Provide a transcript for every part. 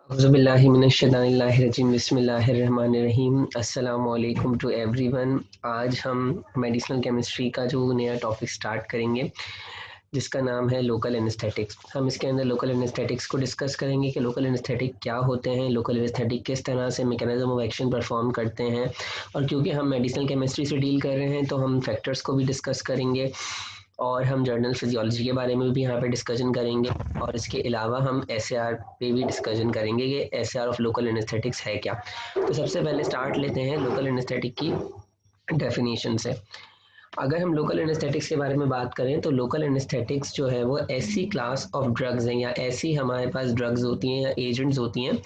औज़ुबिल्लाहिमिनश्शैतानिर्रजीम बिस्मिल्लाहिर्रहमानिर्रहीम अस्सलामु अलैकुम टू एवरीवन। आज हम मेडिसिनल केमिस्ट्री का जो नया टॉपिक स्टार्ट करेंगे जिसका नाम है लोकल एनेस्थेटिक्स। हम इसके अंदर लोकल एनेस्थेटिक्स को डिस्कस करेंगे कि लोकल एनेस्थेटिक क्या होते हैं, लोकल एनेस्थेटिक किस तरह से मैकेनिज्म ऑफ एक्शन परफॉर्म करते हैं, और क्योंकि हम मेडिसिनल केमिस्ट्री से डील कर रहे हैं तो हम फैक्टर्स को भी डिस्कस करेंगे और हम जर्नल फिजियोलॉजी के बारे में भी यहाँ पे डिस्कशन करेंगे। और इसके अलावा हम एसएआर पे भी डिस्कशन करेंगे कि एसएआर ऑफ लोकल एनेस्थेटिक्स है क्या। तो सबसे पहले स्टार्ट लेते हैं लोकल एनेस्थेटिक की डेफिनेशन से। अगर हम लोकल एनेस्थेटिक्स के बारे में बात करें तो लोकल एनेस्थेटिक्स जो है वो ऐसी क्लास ऑफ ड्रग्स हैं या ऐसी हमारे पास ड्रग्स होती हैं या एजेंट्स होती हैं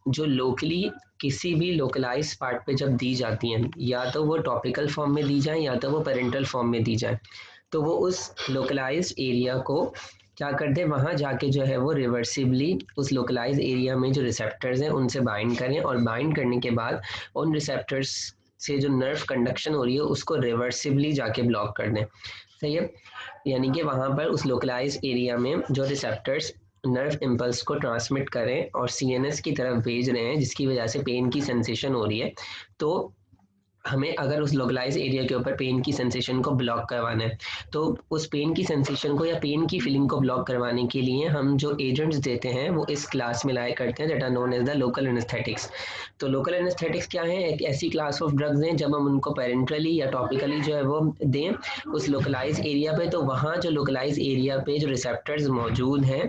जो लोकली किसी भी लोकलाइज पार्ट पे जब दी जाती हैं, या तो वो टॉपिकल फॉर्म में दी जाए या तो वो पेरेंटल फॉर्म में दी जाए, तो वो उस लोकलाइज्ड एरिया को क्या करते हैं, वहाँ जाके जो है वो रिवर्सिबली उस लोकलाइज एरिया में जो रिसेप्टर्स हैं उनसे बाइंड करें, और बाइंड करने के बाद उन रिसेप्टर्स से जो नर्व कंडक्शन हो रही है उसको रिवर्सिबली जाके ब्लॉक कर दें। सही है, यानी कि वहाँ पर उस लोकलाइज एरिया में जो रिसेप्टर्स नर्व इम्पल्स को ट्रांसमिट करें और सीएनएस की तरफ भेज रहे हैं जिसकी वजह से पेन की सेंसेशन हो रही है, तो हमें अगर उस लोकलाइज एरिया के ऊपर पेन की सेंसेशन को ब्लॉक करवाना है तो उस पेन की सेंसेशन को या पेन की फीलिंग को ब्लॉक करवाने के लिए हम जो एजेंट्स देते हैं वो इस क्लास में लाया करते हैं, that are known as the local anaesthetics. तो लोकल एनेस्थेटिक्स क्या है, एक ऐसी क्लास ऑफ ड्रग्स हैं जब हम उनको पेरेंटली या टॉपिकली जो है वो दें उस लोकलाइज एरिया पे, तो वहाँ जो लोकलाइज एरिया पे जो रिसेप्टर्स मौजूद हैं,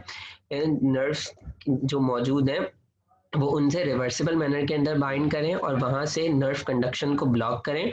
नर्व्स जो मौजूद हैं, वो उनसे रिवर्सिबल मैनर के अंदर बाइंड करें और वहाँ से नर्व कंडक्शन को ब्लॉक करें।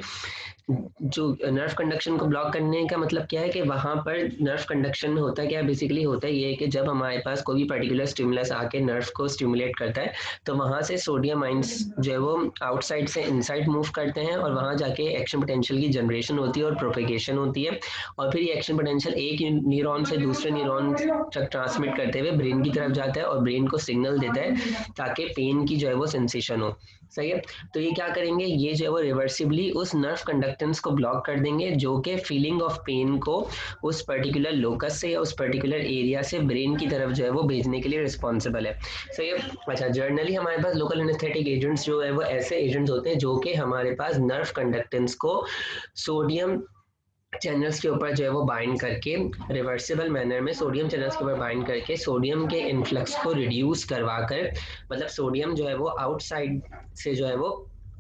जो नर्व कंडक्शन को ब्लॉक करने का मतलब क्या है कि वहाँ पर नर्व कंडक्शन में होता क्या बेसिकली होता है ये कि जब हमारे पास कोई भी पर्टिकुलर स्टिमुलस आके नर्व को स्टिमुलेट करता है तो वहाँ से सोडियम आइंस जो है वो आउटसाइड से इनसाइड मूव करते हैं और वहाँ जाके एक्शन पोटेंशियल की जनरेशन होती है और प्रोपेगेशन होती है, और फिर ये एक्शन पोटेंशियल एक न्यूरॉन से दूसरे न्यूरॉन तक ट्रांसमिट करते हुए ब्रेन की तरफ जाता है और ब्रेन को सिग्नल देता है ताकि पेन की जो है वो सेंसेशन हो। सही है, तो ये क्या करेंगे, ये जो है वो रिवर्सिबली उस नर्व कंडक्टेंस को ब्लॉक कर देंगे जो कि फीलिंग ऑफ पेन को उस पर्टिकुलर लोकस से या उस पर्टिकुलर एरिया से ब्रेन की तरफ जो है वो भेजने के लिए रिस्पॉन्सिबल है। सही है, अच्छा जर्नली हमारे पास लोकल एनेस्थेटिक एजेंट्स जो है वो ऐसे एजेंट्स होते हैं जो कि हमारे पास नर्व कंडक्टेंस को सोडियम चैनल्स के ऊपर जो है वो बाइंड करके रिवर्सिबल मैनर में सोडियम चैनल्स के ऊपर बाइंड करके सोडियम के इन्फ्लक्स को रिड्यूस करवाकर, मतलब सोडियम जो है वो आउटसाइड से जो है वो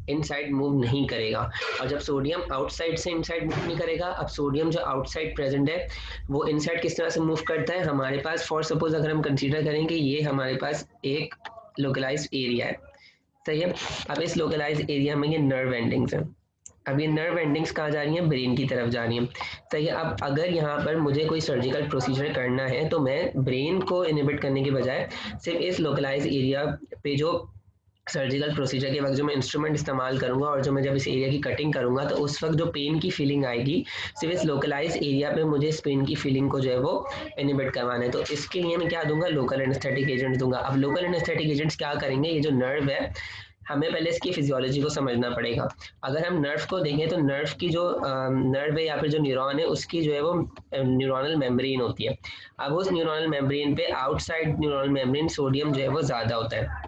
इनसाइड मूव नहीं करेगा, और जब सोडियम आउटसाइड से इनसाइड मूव नहीं करेगा, अब सोडियम जो आउटसाइड प्रेजेंट है वो इनसाइड किस तरह से मूव करता है, हमारे पास फॉर सपोज अगर हम कंसीडर करें कि ये हमारे पास एक लोकलाइज्ड एरिया है। सही है, अब इस लोकलाइज्ड एरिया में ये नर्व एंडिंग्स हैं, अब ये नर्व एंडिंग्स कहाँ जा रही हैं, ब्रेन की तरफ जा रही हैं। सही है, अब अगर यहाँ पर मुझे कोई सर्जिकल प्रोसीजर करना है तो मैं ब्रेन को इनहिबिट करने के बजाय सिर्फ इस लोकलाइज एरिया पे जो सर्जिकल प्रोसीजर के वक्त जो मैं इंस्ट्रूमेंट इस्तेमाल करूंगा और जो मैं जब इस एरिया की कटिंग करूंगा तो उस वक्त जो पेन की फीलिंग आएगी सिर्फ इस लोकलाइज एरिया पे मुझे इस पेन की फीलिंग को जो है वो इनहिबिट करवाना है, तो इसके लिए मैं क्या दूंगा, लोकल एनेस्थेटिक एजेंट्स दूंगा। अब लोकल एनेस्थेटिक एजेंट्स क्या करेंगे, ये जो नर्व है हमें पहले इसकी फिजियोलॉजी को समझना पड़ेगा। अगर हम नर्व को देखें तो नर्व की जो नर्व है या फिर जो न्यूरॉन है उसकी जो है वो न्यूरोनल मेम्ब्रेन होती है। अब उस न्यूरोनल मेम्ब्रेन पे आउटसाइड न्यूरोनल मेम्ब्रेन सोडियम जो है वो ज़्यादा होता है।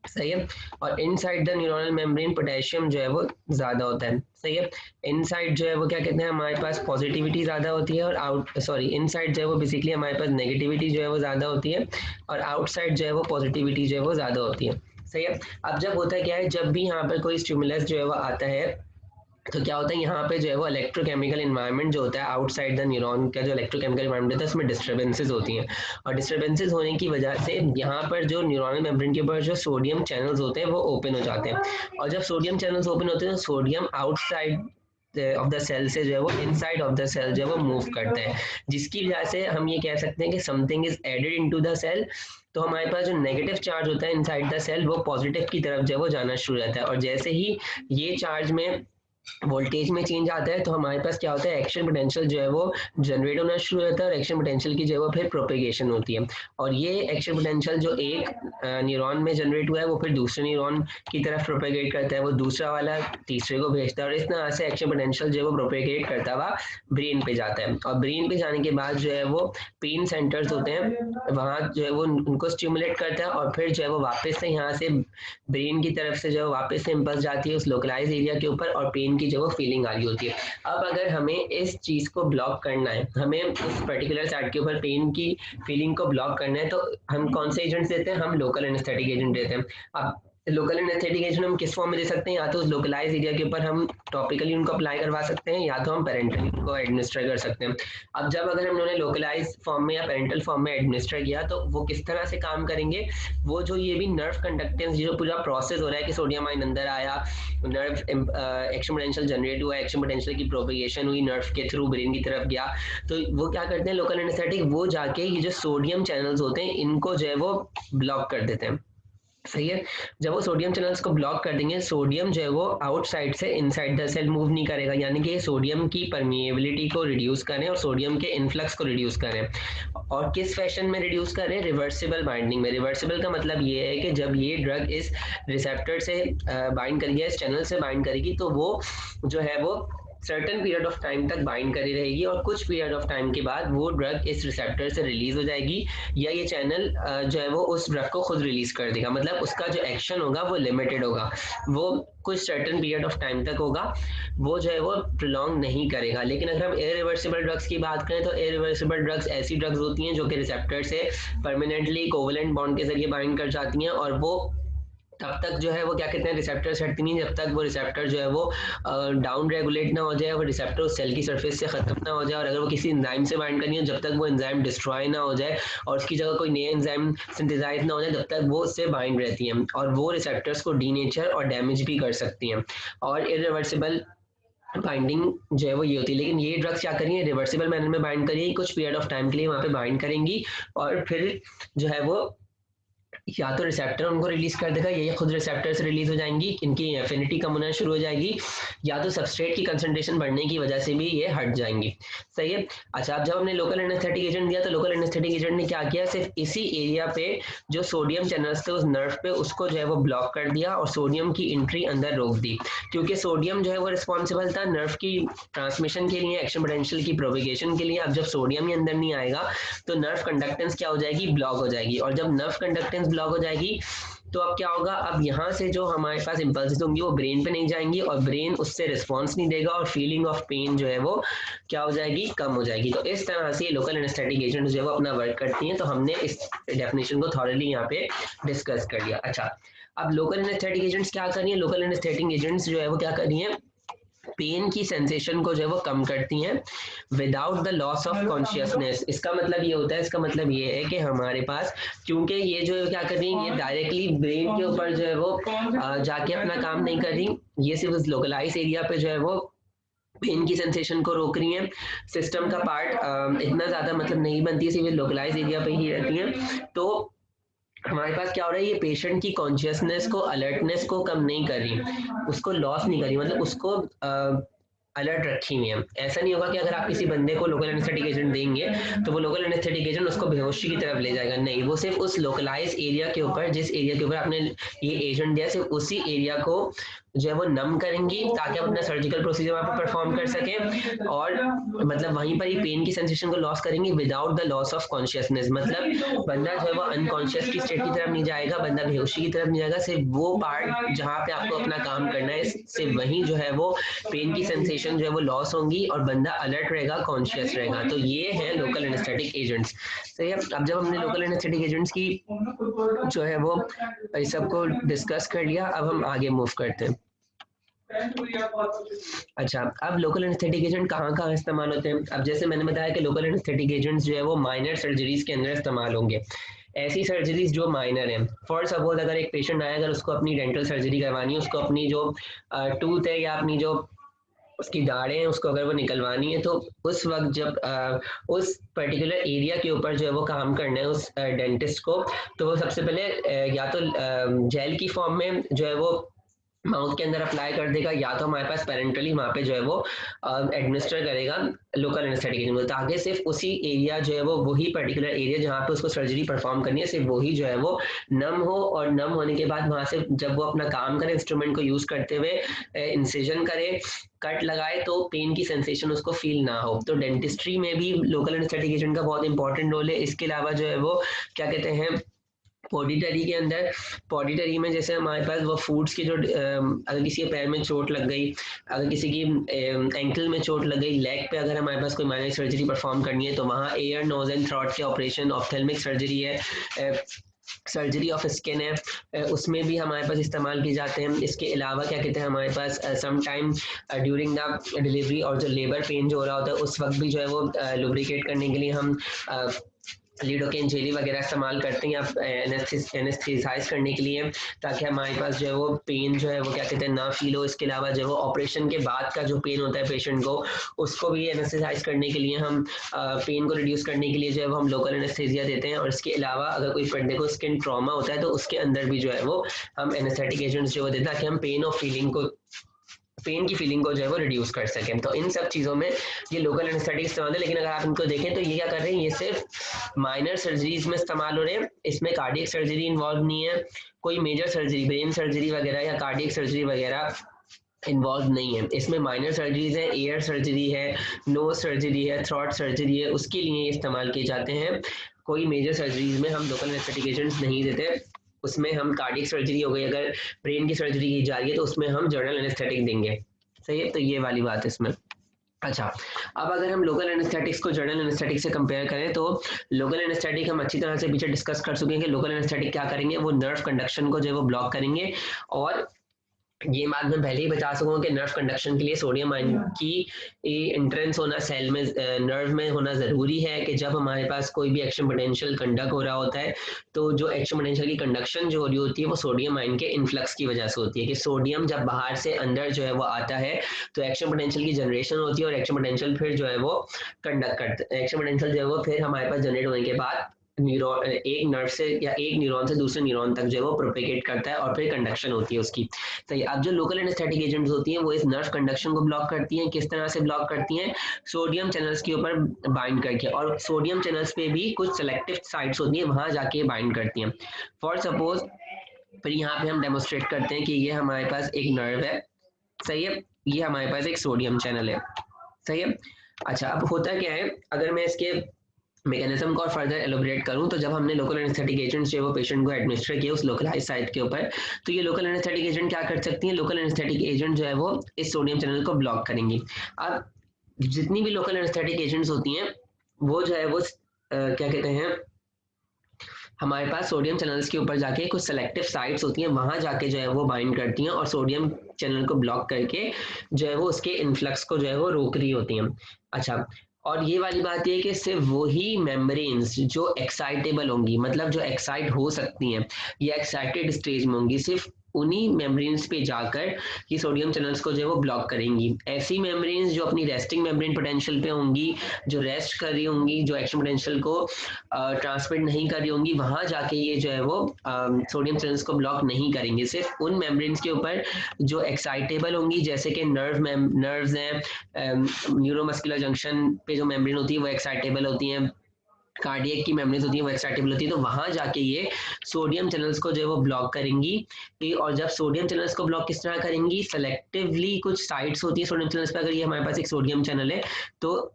सही है, और inside the neuronal membrane potassium जो है वो ज़्यादा होता है। सही है, इनसाइड जो है वो क्या कहते हैं, हमारे पास पॉजिटिविटी ज़्यादा होती है और इनसाइड जो है वो बेसिकली हमारे पास नेगेटिविटी जो है वो ज़्यादा होती है, और आउटसाइड जो है वो पॉजिटिविटी जो है वो ज़्यादा होती है। सही है, अब जब होता है क्या है, जब भी यहाँ पर कोई स्टिमुलस जो है वो आता है तो क्या होता है, यहाँ पे जो है वो इलेक्ट्रोकेमिकल इन्वायरमेंट जो होता है आउटसाइड द न्यूरॉन का जो इलेक्ट्रोकेमिकल इन्वायरमेंट होता है उसमें डिस्टर्बेंसेस होती हैं, और डिस्टर्बेंसेस होने की वजह से यहाँ पर जो न्यूरॉनल मेम्ब्रेन के ऊपर जो सोडियम चैनल्स होते हैं वो ओपन हो जाते हैं, और जब सोडियम चैनल्स ओपन होते हैं तो sodium outside of the cell से जो है वो इनसाइड ऑफ द सेल जो है वो मूव करते हैं, जिसकी वजह से हम ये कह सकते हैं कि something is added into the cell. तो हमारे पास जो नेगेटिव चार्ज होता है इनसाइड द सेल वो पॉजिटिव की तरफ जो है वो जाना शुरू रहता है, और जैसे ही ये चार्ज में वोल्टेज में चेंज आता है तो हमारे पास क्या होता है, एक्शन पोटेंशियल जो है वो जनरेट होना शुरू होता है और एक्शन पोटेंशियल की जो है वो फिर प्रोपेगेशन होती है। और ये एक्शन पोटेंशियल जो एक न्यूरॉन में जनरेट हुआ है वो फिर दूसरे न्यूरॉन की तरफ प्रोपेगेट करता है, वो दूसरा वाला तीसरे को भेजता है और इस तरह से एक्शन पोटेंशियल जो है वो प्रोपेगेट करता हुआ ब्रेन पे जाता है। और ब्रेन पे जाने के बाद जो है वो पेन सेंटर्स होते हैं, वहाँ जो है वो उनको स्टिमुलेट करता है और फिर जो है वो वापस से यहाँ से ब्रेन की तरफ से जो है वापस से इम्पल्स जाती है उस लोकलाइज एरिया के ऊपर और पेन की जो वो फीलिंग आ रही होती है। अब अगर हमें इस चीज़ को ब्लॉक करना है, हमें उस पर्टिकुलर साइड के ऊपर पेन की फीलिंग को ब्लॉक करना है, तो हम कौन से एजेंट्स देते हैं, हम लोकल एनेस्थेटिक एजेंट देते हैं। अब लोकल एनेस्थेटिक एजेंट हम किस फॉर्म में दे सकते हैं, या तो उस लोकलाइज एरिया के ऊपर हम टॉपिकली उनको अप्लाई करवा सकते हैं या तो हम पेरेंटली उनको एडमिनिस्टर कर सकते हैं। अब जब अगर हम उन्होंने लोकलाइज फॉर्म में या पेरेंटल फॉर्म में एडमिनिस्टर किया तो वो किस तरह से काम करेंगे, वो जो ये भी नर्व कंडक्टेंस जो पूरा प्रोसेस हो रहा है कि सोडियम आयन अंदर आया, नर्व एक्शन पोटेंशियल जनरेट हुआ, एक्शन पोटेंशियल की प्रोपेगेशन हुई नर्व के थ्रू ब्रेन की तरफ गया, तो वो क्या करते हैं लोकल एनेस्थेटिक, वो जाके ये जो सोडियम चैनल्स होते हैं इनको जो है वो ब्लॉक कर देते हैं। सही है। जब वो सोडियम चैनल्स को ब्लॉक कर देंगे, सोडियम जो है वो आउटसाइड से इनसाइड द सेल मूव नहीं करेगा, यानी कि सोडियम की परमिएबिलिटी को रिड्यूस करें और सोडियम के इन्फ्लक्स को रिड्यूस करें। और किस फैशन में रिड्यूस करें, रिवर्सिबल बाइंडिंग में। रिवर्सिबल का मतलब ये है कि जब ये ड्रग इस रिसेप्टर से बाइंड करेगी, इस चैनल से बाइंड करेगी, तो वो जो है वो सर्टेन पीरियड ऑफ टाइम तक बाइंड करी रहेगी और कुछ पीरियड ऑफ टाइम के बाद वो ड्रग इस रिसेप्टर से रिलीज हो जाएगी या ये चैनल जो है वो उस ड्रग को खुद रिलीज कर देगा। मतलब उसका जो एक्शन होगा वो लिमिटेड होगा, वो कुछ सर्टेन पीरियड ऑफ टाइम तक होगा, वो जो है वो प्रोलॉन्ग नहीं करेगा। लेकिन अगर हम इरिवर्सिबल ड्रग्स की बात करें तो इरिवर्सिबल ड्रग्स ऐसी ड्रग्स होती हैं जो कि रिसेप्टर से परमानेंटली कोवेलेंट बॉन्ड के जरिए बाइंड कर जाती हैं और वो तब तक जो है वो क्या कहते हैं रिसेप्टर्स हटती नहीं जब तक वो रिसेप्टर जो है वो डाउन रेगुलेट ना हो जाए, वो रिसेप्टर उस सेल की सरफेस से खत्म ना हो जाए, और अगर वो किसी एंजाइम से बाइंड करनी है जब तक वो एंजाइम डिस्ट्रॉय ना हो जाए और उसकी जगह कोई नए एंजाइम सिंथेसाइज ना हो जाए जब तक वो उससे बाइंड रहती हैं और वो रिसेप्टर्स को डीनेचर और डैमेज भी कर सकती हैं। और इरिवर्सिबल बाइंडिंग जो है वो ये होती है। लेकिन ये ड्रग्स क्या करेंगे, रिवर्सिबल मैनर में बाइंड करेंगी, कुछ पीरियड ऑफ टाइम के लिए वहाँ पे बाइंड करेंगी और फिर जो है वो या तो रिसेप्टर उनको रिलीज कर देगा या ये खुद रिसेप्टर से रिलीज हो जाएंगी, इनकी एफिनिटी कम होना शुरू हो जाएगी, या तो सबस्ट्रेट की कंसंट्रेशन बढ़ने की वजह से भी ये हट जाएंगी। सही है। अच्छा, अब जब हमने लोकल एनेस्थेटिक एजेंट दिया तो लोकल एनेस्थेटिक एजेंट ने क्या किया, सिर्फ इसी एरिया पे जो सोडियम चैनल्स थे उस नर्व पे उसको जो है वो ब्लॉक कर दिया और सोडियम की एंट्री अंदर रोक दी, क्योंकि सोडियम जो है वो रिस्पॉन्सिबल था नर्व की ट्रांसमिशन के लिए, एक्शन पोटेंशियल की प्रोपेगेशन के लिए। अब जब सोडियम ही अंदर नहीं आएगा तो नर्व कंडक्टेंस क्या हो जाएगी, ब्लॉक हो जाएगी, और जब नर्व कंडक्टेंस ब्लॉक हो जाएगी तो अब क्या होगा, अब यहाँ से जो हमारे पास इम्पल्सेस होंगी वो ब्रेन पे नहीं जाएंगी और ब्रेन उससे रिस्पॉन्स नहीं देगा और फीलिंग ऑफ पेन जो है वो क्या हो जाएगी, कम हो जाएगी। तो इस तरह से लोकल एनेस्थेटिक एजेंट जो है वो अपना वर्क करती हैं। तो हमने इस डेफिनेशन को थॉरली यहाँ पे डिस्कस कर लिया। अच्छा, अब लोकल एनेस्थेटिक एजेंट्स क्या कर रही है, लोकल एनेस्थेटिक एजेंट्स जो है वो क्या कर रही है, पेन की सेंसेशन को जो है वो कम करती हैं without the loss of consciousness. इसका मतलब ये होता है, इसका मतलब ये है कि हमारे पास, क्योंकि ये जो क्या कर रही है, ये डायरेक्टली ब्रेन के ऊपर जो है वो जाके अपना काम नहीं कर रही, ये सिर्फ लोकलाइज एरिया पे जो है वो पेन की सेंसेशन को रोक रही है। सिस्टम का पार्ट इतना ज़्यादा मतलब नहीं बनती है, सिर्फ लोकलाइज एरिया पे ही रहती है। तो हमारे पास क्या हो रहा है, ये पेशेंट की कॉन्शियसनेस को, अलर्टनेस को कम नहीं कर रही, उसको लॉस नहीं कर रही, मतलब उसको अलर्ट रखी हुई है। ऐसा नहीं होगा कि अगर आप किसी बंदे को लोकल एनेस्थेटिक एजेंट देंगे तो वो लोकल एनेस्थेटिक एजेंट उसको बेहोशी की तरफ ले जाएगा, नहीं, वो सिर्फ उस लोकलाइज एरिया के ऊपर, जिस एरिया के ऊपर आपने ये एजेंट दिया, सिर्फ उसी एरिया को जो है वो नम करेंगी ताकि आप अपना सर्जिकल प्रोसीजर वहाँ पर परफॉर्म कर सकें, और मतलब वहीं पर ही पेन की सेंसेशन को लॉस करेंगे without the loss of consciousness. मतलब बंदा जो है वो अनकॉन्शियस की स्टेट की तरफ नहीं जाएगा, बंदा बेहोशी की तरफ नहीं जाएगा, सिर्फ वो पार्ट जहाँ पे आपको अपना काम करना है सिर्फ वहीं जो है वो पेन की सेंसेशन जो है वो लॉस होंगी और बंदा अलर्ट रहेगा, कॉन्शियस रहेगा। तो ये है लोकल एनेस्थेटिक एजेंट्स। सही है। अब जब हमने लोकल एनेस्थेटिक एजेंट्स की जो है वो इस सबको डिस्कस कर लिया, अब हम आगे मूव करते हैं। अच्छा, अब लोकल एनेस्थेटिक एजेंट कहाँ कहाँ इस्तेमाल होते हैं। अब जैसे मैंने बताया कि लोकल एनेस्थेटिक एजेंट्स जो है वो माइनर सर्जरीज के अंदर इस्तेमाल होंगे, ऐसी सर्जरीज जो माइनर हैं। फॉर सपोज अगर एक पेशेंट आया, अगर उसको अपनी डेंटल सर्जरी करवानी है, उसको अपनी जो टूथ है या अपनी जो उसकी दाढ़ें हैं उसको अगर वो निकलवानी है, तो उस वक्त जब उस पर्टिकुलर एरिया के ऊपर जो है वो काम करना है उस डेंटिस्ट को, तो वो सबसे पहले या तो जेल की फॉर्म में जो है वो माउथ के अंदर अप्लाई कर देगा, या तो हमारे पास पेरेंटली वहाँ पे जो है वो एडमिनिस्टर करेगा लोकल एनेस्थेटिक एजेंट, ताकि सिर्फ उसी एरिया जो है वो वही पर्टिकुलर एरिया जहाँ पे उसको सर्जरी परफॉर्म करनी है सिर्फ वही जो है वो नम हो, और नम होने के बाद वहाँ से जब वो अपना काम करे इंस्ट्रूमेंट को यूज करते हुए इंसिजन करे, कट लगाए, तो पेन की सेंसेशन उसको फील ना हो। तो डेंटिस्ट्री में भी लोकल एनेस्थेटिक एजेंट का बहुत इंपॉर्टेंट रोल है। इसके अलावा जो है वो क्या कहते हैं, पॉडिटरी के अंदर, पॉडिटरी में जैसे हमारे पास वो फूड्स की जो अगर किसी के पैर में चोट लग गई, अगर किसी की एंकल में चोट लग गई, लेग पे अगर हमारे पास कोई माइनर सर्जरी परफॉर्म करनी है तो वहाँ एयर नोज एंड थ्रोट के ऑपरेशन, ऑप्थेल्मिक सर्जरी है, सर्जरी ऑफ स्किन है, उसमें भी हमारे पास इस्तेमाल किए जाते हैं। इसके अलावा क्या कहते हैं, हमारे पास some time during the delivery और जो लेबर पेन जो हो रहा होता है उस वक्त भी जो है वो लुब्रिकेट करने के लिए हम लीडोकेन जेली वगैरह इस्तेमाल करते हैं या एनेस्थेसाइज करने के लिए, ताकि हमारे पास जो है वो पेन जो है वो क्या कहते हैं ना फील हो। इसके अलावा जो है वो ऑपरेशन के बाद का जो पेन होता है पेशेंट को, उसको भी एनेस्थेसाइज करने के लिए हम पेन को रिड्यूस करने के लिए जो है वो हम लोकल एनेस्थेसिया देते हैं। और इसके अलावा अगर कोई बंदे को स्किन ट्रॉमा होता है तो उसके अंदर भी जो है वो हम एनेस्थेटिक एजेंट्स जो देते हैं ताकि हम पेन की फीलिंग को जो है वो रिड्यूस कर सकें। तो इन सब चीज़ों में ये लोकल एनेस्थेटिक इस्तेमाल है। लेकिन अगर आप इनको देखें तो ये क्या कर रहे हैं, ये सिर्फ माइनर सर्जरीज में इस्तेमाल हो रहे हैं, इसमें कार्डियक सर्जरी इन्वॉल्व नहीं है, कोई मेजर सर्जरी ब्रेन सर्जरी वगैरह या कार्डियक सर्जरी वगैरह इन्वॉल्व नहीं है। इसमें माइनर सर्जरीज है, एयर सर्जरी है, नोज सर्जरी है, थ्रोट सर्जरी है, उसके लिए इस्तेमाल किए जाते हैं। कोई मेजर सर्जरीज में हम लोकल एनेस्थेटिक एजेंट्स नहीं देते। उसमें हम कार्डियक सर्जरी हो गई, अगर ब्रेन की सर्जरी की जा रही है तो उसमें हम जनरल एनेस्थेटिक देंगे। सही है, तो ये वाली बात है इसमें। अच्छा, अब अगर हम लोकल एनेस्थेटिक्स को जनरल एनेस्थेटिक से कंपेयर करें तो लोकल एनेस्थेटिक हम अच्छी तरह से पीछे डिस्कस कर चुके हैं कि लोकल एनेस्थेटिक क्या करेंगे, वो नर्व कंडक्शन को जो है वो ब्लॉक करेंगे। और ये बात मैं पहले ही बता सकूँ कि नर्व कंडक्शन के लिए सोडियम आयन की एंट्रेंस होना सेल में, नर्व में होना ज़रूरी है। कि जब हमारे पास कोई भी एक्शन पोटेंशियल कंडक्ट हो रहा होता है तो जो एक्शन पोटेंशियल की कंडक्शन जो हो रही होती है वो सोडियम आयन के इन्फ्लक्स की वजह से होती है। कि सोडियम जब बाहर से अंदर जो है वो आता है तो एक्शन पोटेंशियल की जनरेशन होती है, और एक्शन पोटेंशियल फिर जो है वो कंडक्ट करता है। एक्शन पोटेंशियल जो है वो फिर हमारे पास जनरेट होने के बाद न्यूरॉन, एक नर्व से या एक न्यूरॉन से दूसरे न्यूरॉन तक जो है वो प्रोपेगेट करता है और फिर कंडक्शन होती है उसकी। तो अब जो लोकल एनेस्थेटिक एजेंट्स होती हैं वो इस नर्व कंडक्शन को ब्लॉक करती हैं। किस तरह से ब्लॉक करती हैं, सोडियम चैनल्स के ऊपर बाइंड करके, और सोडियम चैनल्स पे भी कुछ सेलेक्टिव साइट्स होती हैं वहां जाके बाइंड करती हैं। फॉर सपोज फिर यहाँ पे हम डेमोस्ट्रेट करते हैं कि ये हमारे पास एक नर्व है, सही है, ये हमारे पास एक सोडियम चैनल है, सही है। अच्छा, अब होता क्या है, अगर मैं इसके मैकेनिज्म को और फर्दर एलोबरेट करूं तो जब हमने लोकल एनेस्थेटिक एजेंट्स जो वो पेशेंट को एडमिनिस्टर किए उस लोकलाइज साइट के ऊपर, तो ये लोकल एनेस्थेटिक एजेंट क्या कर सकती हैं, लोकल एनेस्थेटिक एजेंट जो है वो इस सोडियम चैनल को ब्लॉक करेंगी। अब जितनी भी लोकल एनेस्थेटिक एजेंट्स होती हैं वो जो है वो क्या कहते हैं, हमारे पास सोडियम चैनल्स के ऊपर जाके कुछ सेलेक्टिव साइट्स होती हैं वहां जाके जो है वो बाइंड करती हैं और सोडियम चैनल को ब्लॉक करके जो है वो उसके इन्फ्लक्स को जो है वो रोक रही होती हैं। अच्छा, और ये वाली बात ये है कि सिर्फ वही मेम्ब्रेन्स जो एक्साइटेबल होंगी, मतलब जो एक्साइट हो सकती हैं या एक्साइटेड स्टेज में होंगी, सिर्फ उन्हीं मेम्ब्रेन्स पे जाकर ये सोडियम चैनल्स को जो है वो ब्लॉक करेंगी। ऐसी मेम्ब्रेन्स जो अपनी रेस्टिंग मेम्ब्रेन पोटेंशियल पे होंगी, जो रेस्ट कर रही होंगी, जो एक्शन पोटेंशियल को ट्रांसमिट नहीं कर रही होंगी, वहां जाके ये जो है वो सोडियम चैनल्स को ब्लॉक नहीं करेंगे। सिर्फ उन मेम्ब्रेन्स के ऊपर जो एक्साइटेबल होंगी, जैसे कि नर्व्स हैं, न्यूरोमस्कुलर जंक्शन पे जो मेम्ब्रेन होती है वो एक्साइटेबल होती हैं, कार्डियक की मेम्ब्रेन होती है वो एक्साइटेबल होती है, तो वहां जाके ये सोडियम चैनल्स को जो है वो ब्लॉक करेंगी। और जब सोडियम चैनल्स को ब्लॉक किस तरह करेंगी, सेलेक्टिवली कुछ साइट्स होती है सोडियम चैनल्स पर। अगर ये हमारे पास एक सोडियम चैनल है तो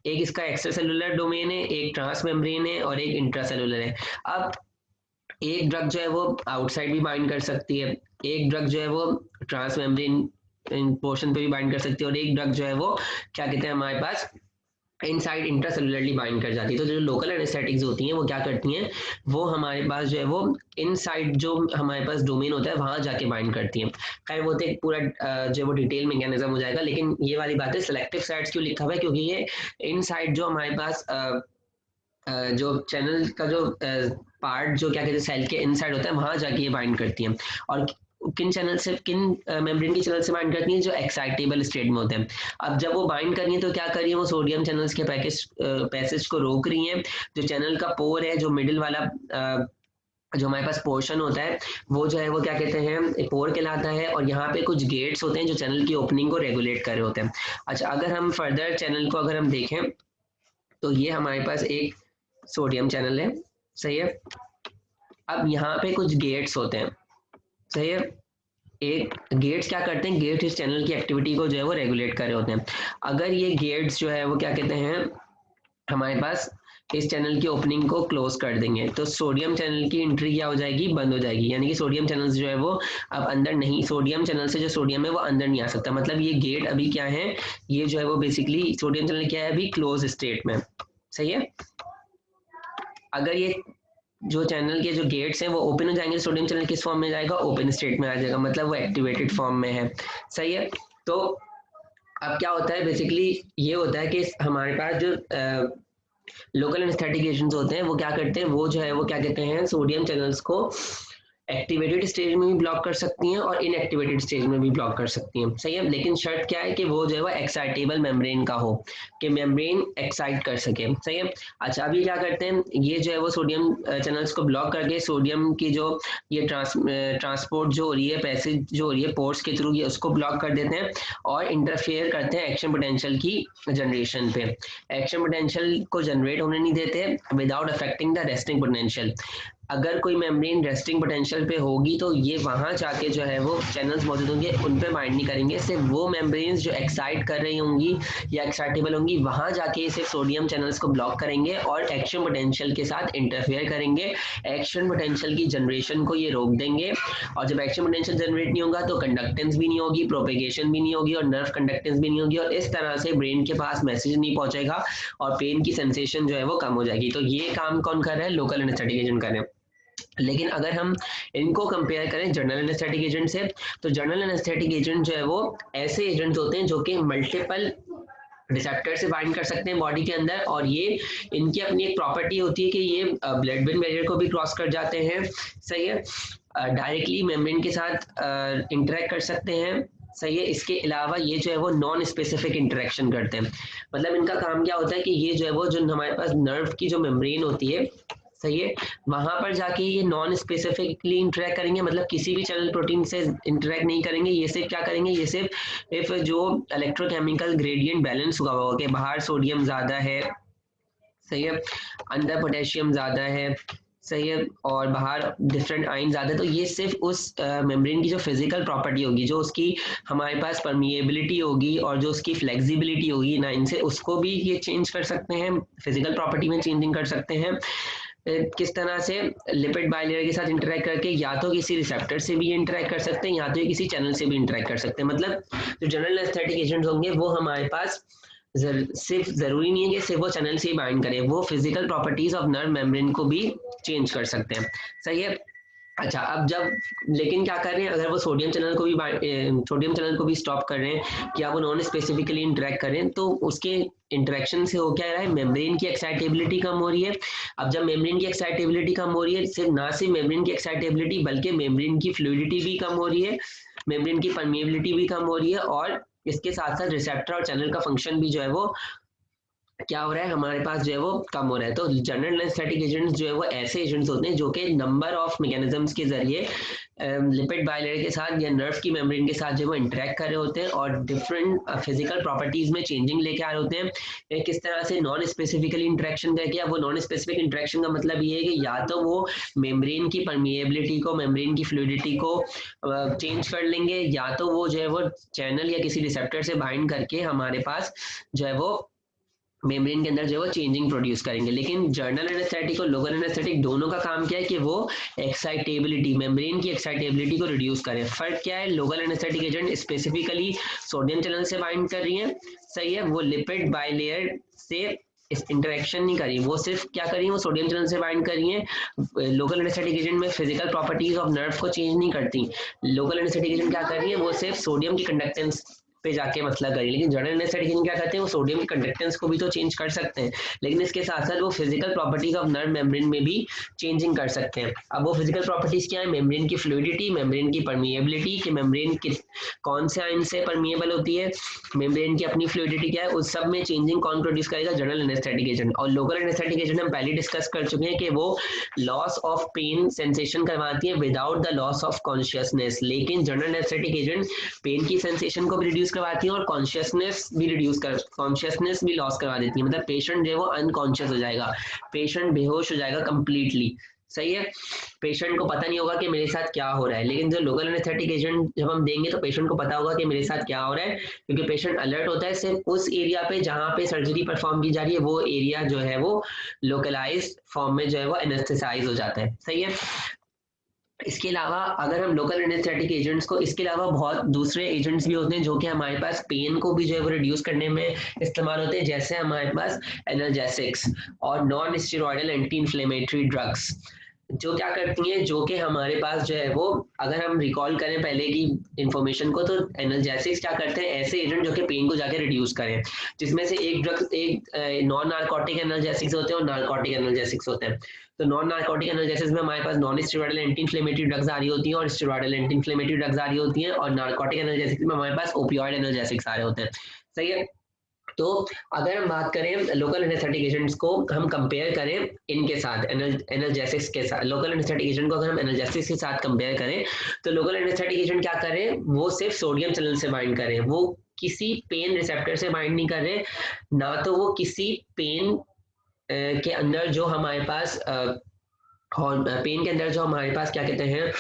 एक इसका एक्स्ट्रासेलुलर डोमेन है, एक ट्रांस मेम्ब्रेन है और एक इंट्रासेलुलर है। अब एक ड्रग जो है वो आउटसाइड भी बाइंड कर सकती है, एक ड्रग जो है वो ट्रांस मेम्ब्रेन पोर्शन पे भी बाइंड कर सकती है, और एक ड्रग जो है वो क्या कहते हैं हमारे पास इनसाइड इंट्रासेलुलरली बाइंड कर जाती है। तो जो लोकल एनेस्थेटिक्स होती हैं वो क्या करती हैं, वो हमारे पास जो है वो इनसाइड जो हमारे पास डोमेन होता है वहां जाके बाइंड करती हैं। खैर वो तो एक पूरा जो है वो डिटेल मैकेनिज्म हो जाएगा, लेकिन ये वाली बात है। सेलेक्टिव साइट्स क्यों लिखा हुआ है, क्योंकि ये इनसाइड जो हमारे पास जो चैनल का जो पार्ट जो क्या कहते हैं सेल के इनसाइड होता है वहां जाके ये बाइंड करती हैं। और किन चैनल से, किन मेम्ब्रेन के चैनल से बाइंड करती हैं, जो एक्साइटेबल स्टेट में होते हैं। अब जब वो बाइंड कर रही है तो क्या कर रही है, वो सोडियम चैनल्स के पैसेज को रोक रही हैं। जो चैनल का पोर है, जो मिडिल वाला जो हमारे पास पोर्शन होता है वो जो है वो क्या कहते हैं, पोर कहलाता है। और यहाँ पे कुछ गेट्स होते हैं जो चैनल की ओपनिंग को रेगुलेट कर रहे होते हैं। अच्छा, अगर हम फर्दर चैनल को अगर हम देखें तो ये हमारे पास एक सोडियम चैनल है, सही है। अब यहाँ पे कुछ गेट्स होते हैं, सही है। एक गेट्स क्या करते हैं, गेट्स इस चैनल की एक्टिविटी को जो है वो रेगुलेट कर रहे होते हैं। अगर ये गेट्स जो है वो क्या कहते हैं हमारे पास इस चैनल की ओपनिंग को क्लोज कर देंगे तो सोडियम चैनल की एंट्री क्या हो जाएगी, बंद हो जाएगी। यानी कि सोडियम चैनल जो है वो अब अंदर नहीं, सोडियम चैनल से जो सोडियम है वो अंदर नहीं आ सकता। मतलब ये गेट अभी क्या है, ये जो है वो बेसिकली सोडियम चैनल क्या है, अभी क्लोज स्टेट में, सही है। अगर ये जो चैनल के जो गेट्स हैं वो ओपन हो जाएंगे, सोडियम चैनल किस फॉर्म में जाएगा, ओपन स्टेट में आ जाएगा, मतलब वो एक्टिवेटेड फॉर्म में है, सही है। तो अब क्या होता है, बेसिकली ये होता है कि हमारे पास जो लोकल एनेस्थेटिक एजेंट्स होते हैं वो क्या करते हैं, वो जो है वो क्या कहते हैं, सोडियम चैनल्स को एक्टिवेटेड स्टेज में भी ब्लॉक कर सकती हैं और इनएक्टिवेटेड स्टेज में भी ब्लॉक कर सकती हैं, सही है। लेकिन शर्त क्या है कि वो जो है वो एक्साइटेबल मेम्ब्रेन का हो, कि मेम्ब्रेन एक्साइट कर सके, सही है। अच्छा, अभी क्या करते हैं, ये जो है वो सोडियम चैनल्स को ब्लॉक करके सोडियम की जो ये ट्रांसपोर्ट जो हो रही है, पैसेज जो हो रही है पोर्ट्स के थ्रू, ये उसको ब्लॉक कर देते हैं और इंटरफेयर करते हैं एक्शन पोटेंशियल की जनरेशन पे। एक्शन पोटेंशियल को जनरेट होने नहीं देते without affecting the resting potential. अगर कोई मेम्ब्रेन रेस्टिंग पोटेंशियल पे होगी तो ये वहां जाके जो है वो चैनल्स मौजूद होंगे उन पे बाइंड नहीं करेंगे, सिर्फ वो मेम्ब्रेन्स जो एक्साइट कर रही होंगी या एक्साइटेबल होंगी वहां जाके सिर्फ सोडियम चैनल्स को ब्लॉक करेंगे और एक्शन पोटेंशियल के साथ इंटरफेयर करेंगे, एक्शन पोटेंशियल की जनरेशन को ये रोक देंगे। और जब एक्शन पोटेंशियल जनरेट नहीं होगा तो कंडक्टेंस भी नहीं होगी, प्रोपेगेशन भी नहीं होगी और नर्व कंडक्टेंस भी नहीं होगी, और इस तरह से ब्रेन के पास मैसेज नहीं पहुंचेगा और पेन की सेंसेशन जो है वो कम हो जाएगी। तो ये काम कौन कर रहा है, लोकल एनेस्थेटिक एजेंट कर रहे हैं। लेकिन अगर हम इनको कंपेयर करें जनरल एनेस्थेटिक एजेंट से, तो जनरल एनेस्थेटिक एजेंट जो है वो ऐसे एजेंट्स होते हैं जो कि मल्टीपल रिसेप्टर से बाइंड कर सकते हैं बॉडी के अंदर, और ये इनकी अपनी एक प्रॉपर्टी होती है कि ये ब्लड ब्रेन बैरियर को भी क्रॉस कर जाते हैं, सही है। डायरेक्टली मेम्ब्रेन के साथ इंटरेक्ट कर सकते हैं, सही है। इसके अलावा ये जो है वो नॉन स्पेसिफिक इंटरेक्शन करते हैं। मतलब इनका काम क्या होता है कि ये जो है वो जो हमारे पास नर्व की जो मेम्ब्रेन होती है, सही है, वहां पर जाके ये नॉन स्पेसिफिकली इंटरेक्ट करेंगे, मतलब किसी भी चैनल प्रोटीन से इंटरेक्ट नहीं करेंगे। ये सिर्फ क्या करेंगे, ये सिर्फ इफ जो इलेक्ट्रोकेमिकल ग्रेडियंट बैलेंस हुआ होगा कि बाहर सोडियम ज्यादा है, सही है, अंदर पोटेशियम ज्यादा है, सही है, और बाहर डिफरेंट आयन ज्यादा है, तो ये सिर्फ उस मेम्ब्रेन की जो फिजिकल प्रॉपर्टी होगी, जो उसकी हमारे पास परमिएबिलिटी होगी और जो उसकी फ्लेक्सिबिलिटी होगी ना, इनसे उसको भी ये चेंज कर सकते हैं, फिजिकल प्रॉपर्टी में चेंजिंग कर सकते हैं। किस तरह से, लिपिड बाइलेयर के साथ इंटरेक्ट करके, या तो किसी रिसेप्टर से भी इंटरेक्ट कर सकते हैं या तो किसी चैनल से भी इंटरेक्ट कर सकते हैं। मतलब जो जनरल एस्थेटिक एजेंट्स होंगे वो हमारे पास सिर्फ जरूरी नहीं है कि सिर्फ वो चैनल से ही बाइंड करें, वो physical properties of nerve membrane को भी चेंज कर सकते हैं, सही है। अच्छा, अब जब लेकिन क्या कर रहे हैं, अगर वो सोडियम चैनल को भी स्टॉप कर रहे हैं या वो नॉन स्पेसिफिकली इंटरेक्ट कर रहे हैं, तो उसके इंटरेक्शन से हो क्या रहा है, मेम्ब्रेन की एक्साइटेबिलिटी कम हो रही है। अब जब मेम्ब्रेन की एक्साइटेबिलिटी कम हो रही है, सिर्फ मेम्ब्रेन की एक्साइटेबिलिटी बल्कि मेम्ब्रेन की फ्लूइडिटी भी कम हो रही है, मेम्ब्रेन की परमिएबिलिटी भी कम हो रही है, और इसके साथ साथ रिसेप्टर और चैनल का फंक्शन भी जो है वो क्या हो रहा है, हमारे पास जो है वो कम हो रहा है। तो जनरल एनेस्थेटिक एजेंट्स जो है वो ऐसे एजेंट्स होते हैं जो कि नंबर ऑफ मैकेनिज्म्स के जरिए लिपिड बाइलेयर के साथ या नर्व की मेम्ब्रेन के साथ जो वो इंटरेक्ट कर रहे होते हैं और डिफरेंट फिजिकल प्रॉपर्टीज में चेंजिंग लेके आ रहे होते हैं। किस तरह से नॉन स्पेसिफिकली इंटरेक्शन करके, अब वो नॉन स्पेसिफिक इंटरेक्शन का मतलब ये है कि या तो वो मेम्ब्रेन की परमिएबिलिटी को, मेम्ब्रेन की फ्लूइडिटी को चेंज कर लेंगे, या तो वो जो है वो चैनल या किसी रिसेप्टर से बाइंड करके हमारे पास जो है वो मेम्ब्रेन के अंदर जो है वो चेंजिंग प्रोड्यूस करेंगे। लेकिन जर्नल एनेस्थेटिक और लोकल एनेस्थेटिक दोनों का काम क्या है कि वो एक्साइटेबिलिटी, मेम्ब्रेन की एक्साइटेबिलिटी को रिड्यूस करें। फर्क क्या है, local anaesthetic agent specifically sodium channel से बाइंड कर रही है, सही है, वो लिपिड बाइलेयर से इस इंटरेक्शन नहीं करी, वो सिर्फ क्या करी, वो सोडियम चैनल से बाइंड करी है। लोकल एनेस्थेटिक एजेंट में फिजिकल प्रॉपर्टीज ऑफ नर्व को चेंज नहीं करती। लोकल एनेस्थेटिक एजेंट क्या कर रही है, वो सिर्फ सोडियम की कंडक्टेंस पे जाके मसला करें। लेकिन जनरल एनेस्थेटिक एजेंट क्या करते हैं, वो सोडियम की कंडक्टेंस को भी तो चेंज कर सकते हैं, लेकिन इसके साथ साथ वो physical properties of nerve membrane में भी चेंजिंग कर सकते हैं। अब वो फिजिकल प्रॉपर्टीज क्या है, मेम्ब्रेन की फ्लूइडिटी, मेम्ब्रेन की परमिएबिलिटी, कि मेम्ब्रेन की कौन से आयन से परमिएबल होती है, मेम्ब्रेन की अपनी फ्लूइडिटी क्या है, उस सब में चेंजिंग कौन प्रोड्यूस करेगा, जनरल एनेस्थेटिक एजेंट। और लोकल एनेस्थेटिक एजेंट हम पहले डिस्कस कर चुके हैं कि वो लॉस ऑफ पेन सेंसेशन करवाती है without the loss of consciousness, लेकिन जनरल एनेस्थेटिक एजेंट पेन की सेंसेशन को भी रिड्यूस करवाती है और कॉन्शियसनेस भी लॉस करवा देती है, मतलब पेशेंट जो है वो अनकॉन्शियस हो जाएगा, पेशेंट बेहोश हो जाएगा कंप्लीटली। सही है, पेशेंट को पता नहीं होगा कि मेरे साथ क्या हो रहा है। लेकिन जो लोकल एनेस्थेटिक एजेंट जब हम देंगे तो पेशेंट को पता होगा कि मेरे साथ क्या हो रहा है, क्योंकि पेशेंट अलर्ट होता है सिर्फ उस एरिया पे जहां पे सर्जरी परफॉर्म की जा रही है, वो एरिया जो है वो लोकलाइज्ड फॉर्म में जो है वो एनेस्थेसाइज हो जाता है। सही है, इसके अलावा अगर हम लोकल एनेस्थेटिक एजेंट्स को, इसके अलावा बहुत दूसरे एजेंट्स भी होते हैं जो कि हमारे पास पेन को भी जो है वो रिड्यूस करने में इस्तेमाल होते हैं, जैसे हमारे पास एनाल्जेसिक्स और non steroidal anti inflammatory drugs, जो क्या करती हैं, जो कि हमारे पास जो है वो, अगर हम रिकॉल करें पहले की इंफॉर्मेशन को, तो एनाल्जेसिक्स क्या करते हैं, ऐसे एजेंट जो कि पेन को जाके रिड्यूस करें, जिसमें से एक ड्रग, एक नॉन नार्कोटिक एनाल्जेसिक्स होते हैं और नार्कोटिक एनाल्जेसिक्स होते हैं। तो नॉन नार्कोटिक एनाल्जेसिस में हमारे पास non steroidal anti inflammatory drugs आ रही होती हैं और स्टेरॉयडल एंटी इन्फ्लेमेटरी ड्रग्स आ रही होती हैं, और नार्कोटिक एनाल्जेसिस में हमारे पास ओपियोइड एनाल्जेसिक्स आ रहे होते हैं। सही है, तो अगर हम बात करें लोकल एनेस्थेटिक एजेंट्स को, हम कंपेयर करें इनके साथ एनाल्जेसिक्स के साथ, लोकल एनेस्थेटिक एजेंट को अगर हम एनाल्जेसिक्स के साथ कंपेयर करें, तो लोकल एनेस्थेटिक एजेंट क्या करें, वो सिर्फ सोडियम चैनल से बाइंड करें, वो किसी पेन रिसेप्टर से बाइंड नहीं कर रहे, ना तो वो किसी पेन के अंदर जो हमारे पास और पेन के अंदर जो हमारे पास क्या कहते हैं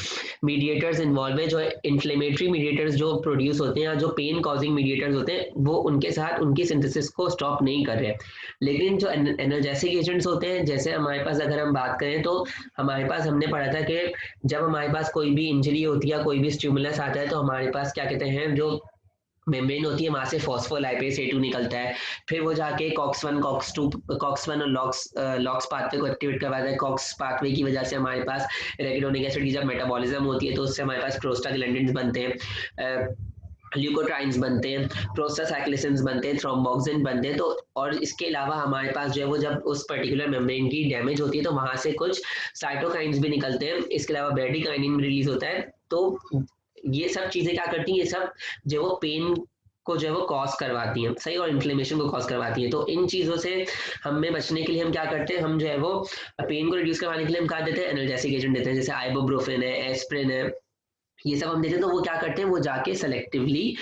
मीडिएटर्स इन्वॉल्व है, जो इन्फ्लेमेटरी मीडिएटर्स जो प्रोड्यूस होते हैं या जो पेन कॉजिंग मीडिएटर्स होते हैं, वो उनके साथ उनकी सिंथेसिस को स्टॉप नहीं कर रहे। लेकिन जो एनर्जेसिक एजेंट्स होते हैं, जैसे हमारे पास अगर हम बात करें तो हमारे पास हमने पढ़ा था कि जब हमारे पास कोई भी इंजरी होती है, कोई भी स्टिमुलस आता है, तो हमारे पास क्या कहते हैं, जो मेम्ब्रेन होती है वहां से फॉस्फोलाइपेज A2 निकलता है, फिर वो जाके कॉक्स 1 और लॉक्स पाथवे को एक्टिवेट करवाता है। कॉक्स पाथवे की वजह से हमारे पास एराकिडोनिक एसिड की जब मेटाबॉलिज्म होती है तो उससे हमारे पास प्रोस्टाग्लैंडिन्स बनते हैं, ल्यूकोट्राइन्स बनते हैं, प्रोस्टासाइक्लिसिन्स बनते हैं, थ्रोम्बोक्सिन बनते हैं। तो और इसके अलावा हमारे पास जो है वो जब उस पर्टिकुलर मेम्ब्रेन की डैमेज होती है तो वहां से कुछ साइटोकाइंस भी निकलते हैं, इसके अलावा ब्रेडिकाइनिन रिलीज होता है। तो ये सब चीजें क्या करती हैं, ये सब जो वो पेन को जो है वो कॉज करवाती हैं, सही, और इन्फ्लेमेशन को कॉज करवाती हैं। तो इन चीजों से हमें बचने के लिए हम क्या करते हैं, हम जो है वो पेन को रिड्यूस करवाने के लिए हम क्या देते हैं, एनाल्जेसिक एजेंट देते हैं, जैसे आइबुप्रोफेन है, एस्प्रिन है, ये सब हम देते हैं। तो वो क्या करते हैं, वो जाके सेलेक्टिवली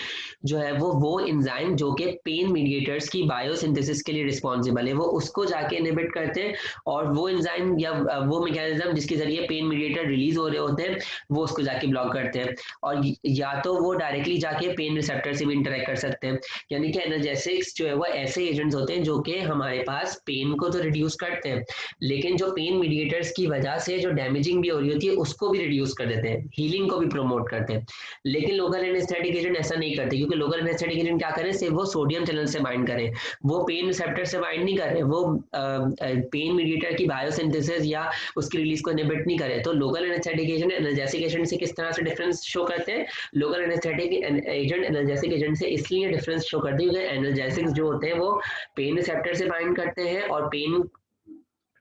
जो है वो एंजाइम जो कि पेन मीडिएटर्स की बायोसिंथेसिस के लिए रिस्पॉन्सिबल है, वो उसको जाके इनहिबिट करते हैं, और वो एंजाइम या वो मैकेनिज्म जिसके जरिए पेन मीडिएटर रिलीज हो रहे होते हैं, वो उसको जाके ब्लॉक करते हैं। और या तो वो डायरेक्टली जाके पेन रिसेप्टर से भी इंटरेक्ट कर सकते हैं, यानी कि एनाल्जेसिक्स जो है वो ऐसे एजेंट्स होते हैं जो कि हमारे पास पेन को तो रिड्यूस करते हैं, लेकिन जो पेन मीडिएटर्स की वजह से जो डैमेजिंग भी हो रही होती है उसको भी रिड्यूस कर देते हैं, हीलिंग को भी प्रमोट करते हैं। लेकिन लोकल एनेस्थेटिक एजेंट ऐसा नहीं करते, क्योंकि लोकल एनेस्थेटिक एजेंट क्या करें, सिर्फ वो सोडियम चैनल से बाइंड करें, वो पेन रिसेप्टर से बाइंड नहीं कर रहे, वो पेन मीडिएटर की बायोसिंथेसिस या उसकी रिलीज को इनहिबिट नहीं करे। तो local anaesthetic agent analgesic agent से किस तरह से डिफरेंस शो करते हैं, local anaesthetic agent analgesic agent से इसलिए डिफरेंस शो करते हैं क्योंकि एनाल्जेसिक्स जो होते हैं वो पेन रिसेप्टर से बाइंड करते हैं और पेन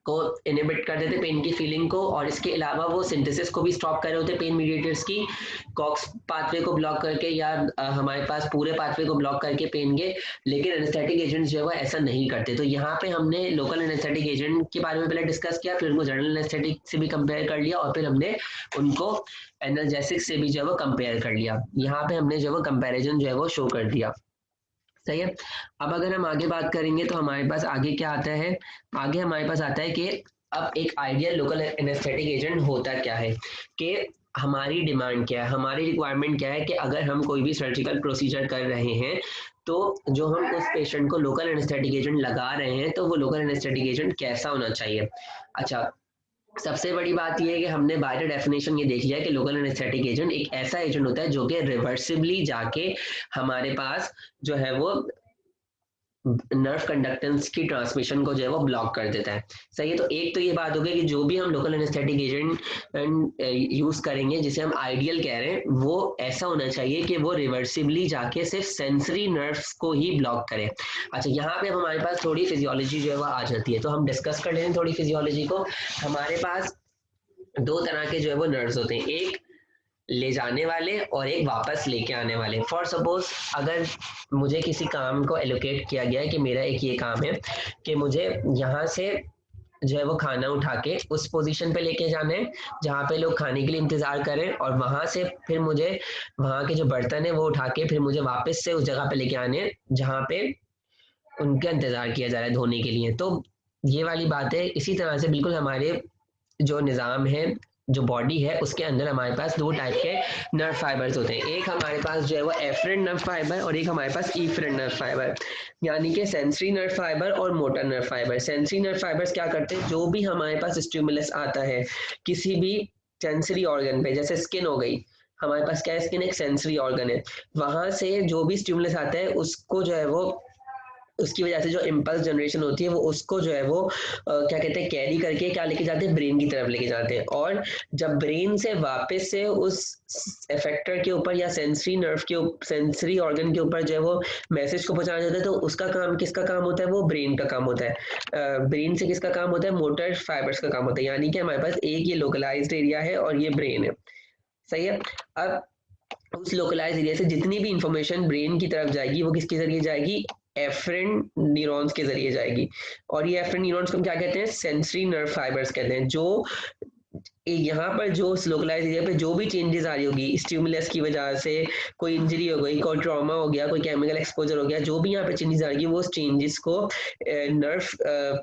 को इनहिबिट कर देते पेन की फीलिंग को, और इसके अलावा वो सिंथेसिस को भी स्टॉप कर रहे होते पेन मीडिएटर्स की, कॉक्स पाथवे को ब्लॉक करके या हमारे पास पूरे पाथवे को ब्लॉक करके पेन के। लेकिन एनेस्थेटिक एजेंट्स जो है वो ऐसा नहीं करते। तो यहाँ पे हमने लोकल एनेस्थेटिक एजेंट के बारे में पहले डिस्कस किया, फिर उनको जनरल एनेस्थेटिक से भी कंपेयर कर लिया, और फिर हमने उनको एनाल्जेसिक से भी जो है वो कंपेयर कर लिया। यहाँ पे हमने जो है वो कंपेरिजन जो है वो शो कर दिया। सही है, अब अगर हम आगे बात करेंगे तो हमारे पास आगे क्या आता है, आगे हमारे पास आता है कि अब एक आइडियल लोकल एनेस्थेटिक एजेंट होता क्या है, कि हमारी डिमांड क्या है, हमारी रिक्वायरमेंट क्या है, कि अगर हम कोई भी सर्जिकल प्रोसीजर कर रहे हैं तो जो हम उस पेशेंट को लोकल एनेस्थेटिक एजेंट लगा रहे हैं तो वो लोकल एनेस्थेटिक एजेंट कैसा होना चाहिए। अच्छा, सबसे बड़ी बात यह है कि हमने बाय द डेफिनेशन ये देख लिया कि लोकल एनेस्थेटिक एजेंट एक ऐसा एजेंट होता है जो कि रिवर्सिबली जाके हमारे पास जो है वो नर्व कंडक्टेंस की ट्रांसमिशन को जो है वो ब्लॉक कर देता है। सही है, तो एक तो ये बात हो गई कि जो भी हम लोकल एनेस्थेटिक एजेंट यूज करेंगे, जिसे हम आइडियल कह रहे हैं, वो ऐसा होना चाहिए कि वो रिवर्सिबली जाके सिर्फ सेंसरी नर्व्स को ही ब्लॉक करे। अच्छा, यहाँ पे हमारे पास थोड़ी फिजियोलॉजी जो है वो आ जाती है, तो हम डिस्कस कर लेंगे थोड़ी फिजियोलॉजी को। हमारे पास दो तरह के जो है वो नर्व्स होते हैं, एक ले जाने वाले और एक वापस लेके आने वाले। फॉर सपोज अगर मुझे किसी काम को एलोकेट किया गया है कि मेरा एक ये काम है कि मुझे यहाँ से जो है वो खाना उठा के उस पोजीशन पे लेके जाना है जहाँ पे लोग खाने के लिए इंतजार करें, और वहां से फिर मुझे वहां के जो बर्तन है वो उठा के फिर मुझे वापस से उस जगह पे लेके आने हैं जहाँ पे उनका इंतजार किया जा रहा है धोने के लिए। तो ये वाली बात है। इसी तरह से बिल्कुल हमारे जो निज़ाम है, जो बॉडी है, उसके अंदर हमारे पास दो टाइप के नर्व फाइबर्स होते हैं। एक हमारे पास जो है वो एफरेंट नर्व फाइबर और एक हमारे पास ईफरेंट नर्व फाइबर, यानी कि सेंसरी नर्व फाइबर और motor nerve fibre. Sensory nerve fibres क्या करते हैं, जो भी हमारे पास स्टिमुलस आता है किसी भी सेंसरी ऑर्गन पे, जैसे स्किन हो गई, हमारे पास क्या है, स्किन एक सेंसरी ऑर्गन है, वहां से जो भी स्टिमुलस आता है उसको जो है वो, उसकी वजह से जो इम्पल्स जनरेशन होती है वो उसको जो है वो क्या कहते हैं, कैरी करके क्या लेके जाते हैं, ब्रेन की तरफ लेके जाते हैं। और जब ब्रेन से वापस से उस इफेक्टर के ऊपर या सेंसरी नर्व के सेंसरी ऑर्गन के ऊपर जो है वो मैसेज को पहुंचाया जाता है, तो उसका काम, किसका काम होता है, वो ब्रेन का काम होता है। ब्रेन से किसका काम होता है, मोटर फाइबर्स का काम होता है। यानी कि हमारे पास एक ये लोकलाइज्ड एरिया है और ये ब्रेन है। सही है। अब उस लोकलाइज एरिया से जितनी भी इंफॉर्मेशन ब्रेन की तरफ जाएगी वो किसके जरिए जाएगी, एफरेंट न्यूरॉन्स के जरिए जाएगी। और ये एफरेंट न्यूरॉन्स को हम क्या कहते हैं, सेंसरी नर्व फाइबर्स कहते हैं। जो यहाँ पर जो लोकलाइज एरिया पे जो भी चेंजेस आ रही होगी स्टिमुलस की वजह से, कोई इंजरी हो गई, कोई ट्रॉमा हो गया, कोई केमिकल एक्सपोजर हो गया, जो भी यहाँ पे चेंजेस आ रही है वो चेंजेस को नर्व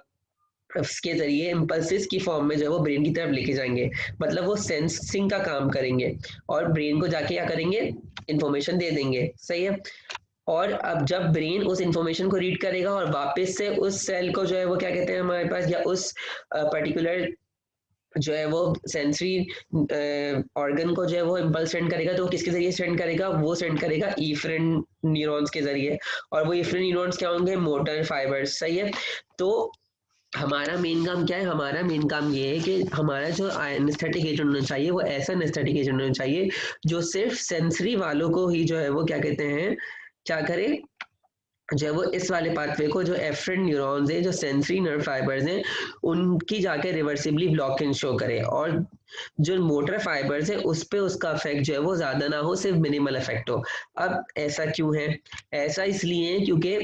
के जरिए इम्पल्सिस की फॉर्म में जो है वो ब्रेन की तरफ लेके जाएंगे। मतलब वो सेंसिंग का काम करेंगे और ब्रेन को जाके क्या करेंगे, इंफॉर्मेशन दे देंगे। सही है। और अब जब ब्रेन उस इंफॉर्मेशन को रीड करेगा और वापस से उस सेल को जो है वो क्या कहते हैं हमारे पास, या उस पर्टिकुलर जो है वो सेंसरी ऑर्गन को जो है वो इम्पल्स सेंड करेगा, तो वो किसके जरिए सेंड करेगा, वो सेंड करेगा ईफरेंट न्यूरॉन्स के जरिए। और वो ईफरेंट न्यूरॉन्स क्या होंगे, मोटर फाइबर्स। सही है। तो हमारा मेन काम क्या है, हमारा मेन काम ये है कि हमारा जो एनेस्थेटिक एजेंट होना चाहिए वो ऐसा एनेस्थेटिक एजेंट होना चाहिए जो सिर्फ सेंसरी वालों को ही जो है वो क्या कहते हैं, क्या करे, जो है वो इस वाले पाथवे को, जो एफरेंट न्यूरॉन्स है, जो सेंसरी नर्व फाइबर्स हैं, उनकी जाके रिवर्सिबली ब्लॉकिंग शो करे। और जो मोटर फाइबर्स है उस पे उसका इफेक्ट जो है वो ज्यादा ना हो, सिर्फ मिनिमल इफेक्ट हो। अब ऐसा क्यों है, ऐसा इसलिए है क्योंकि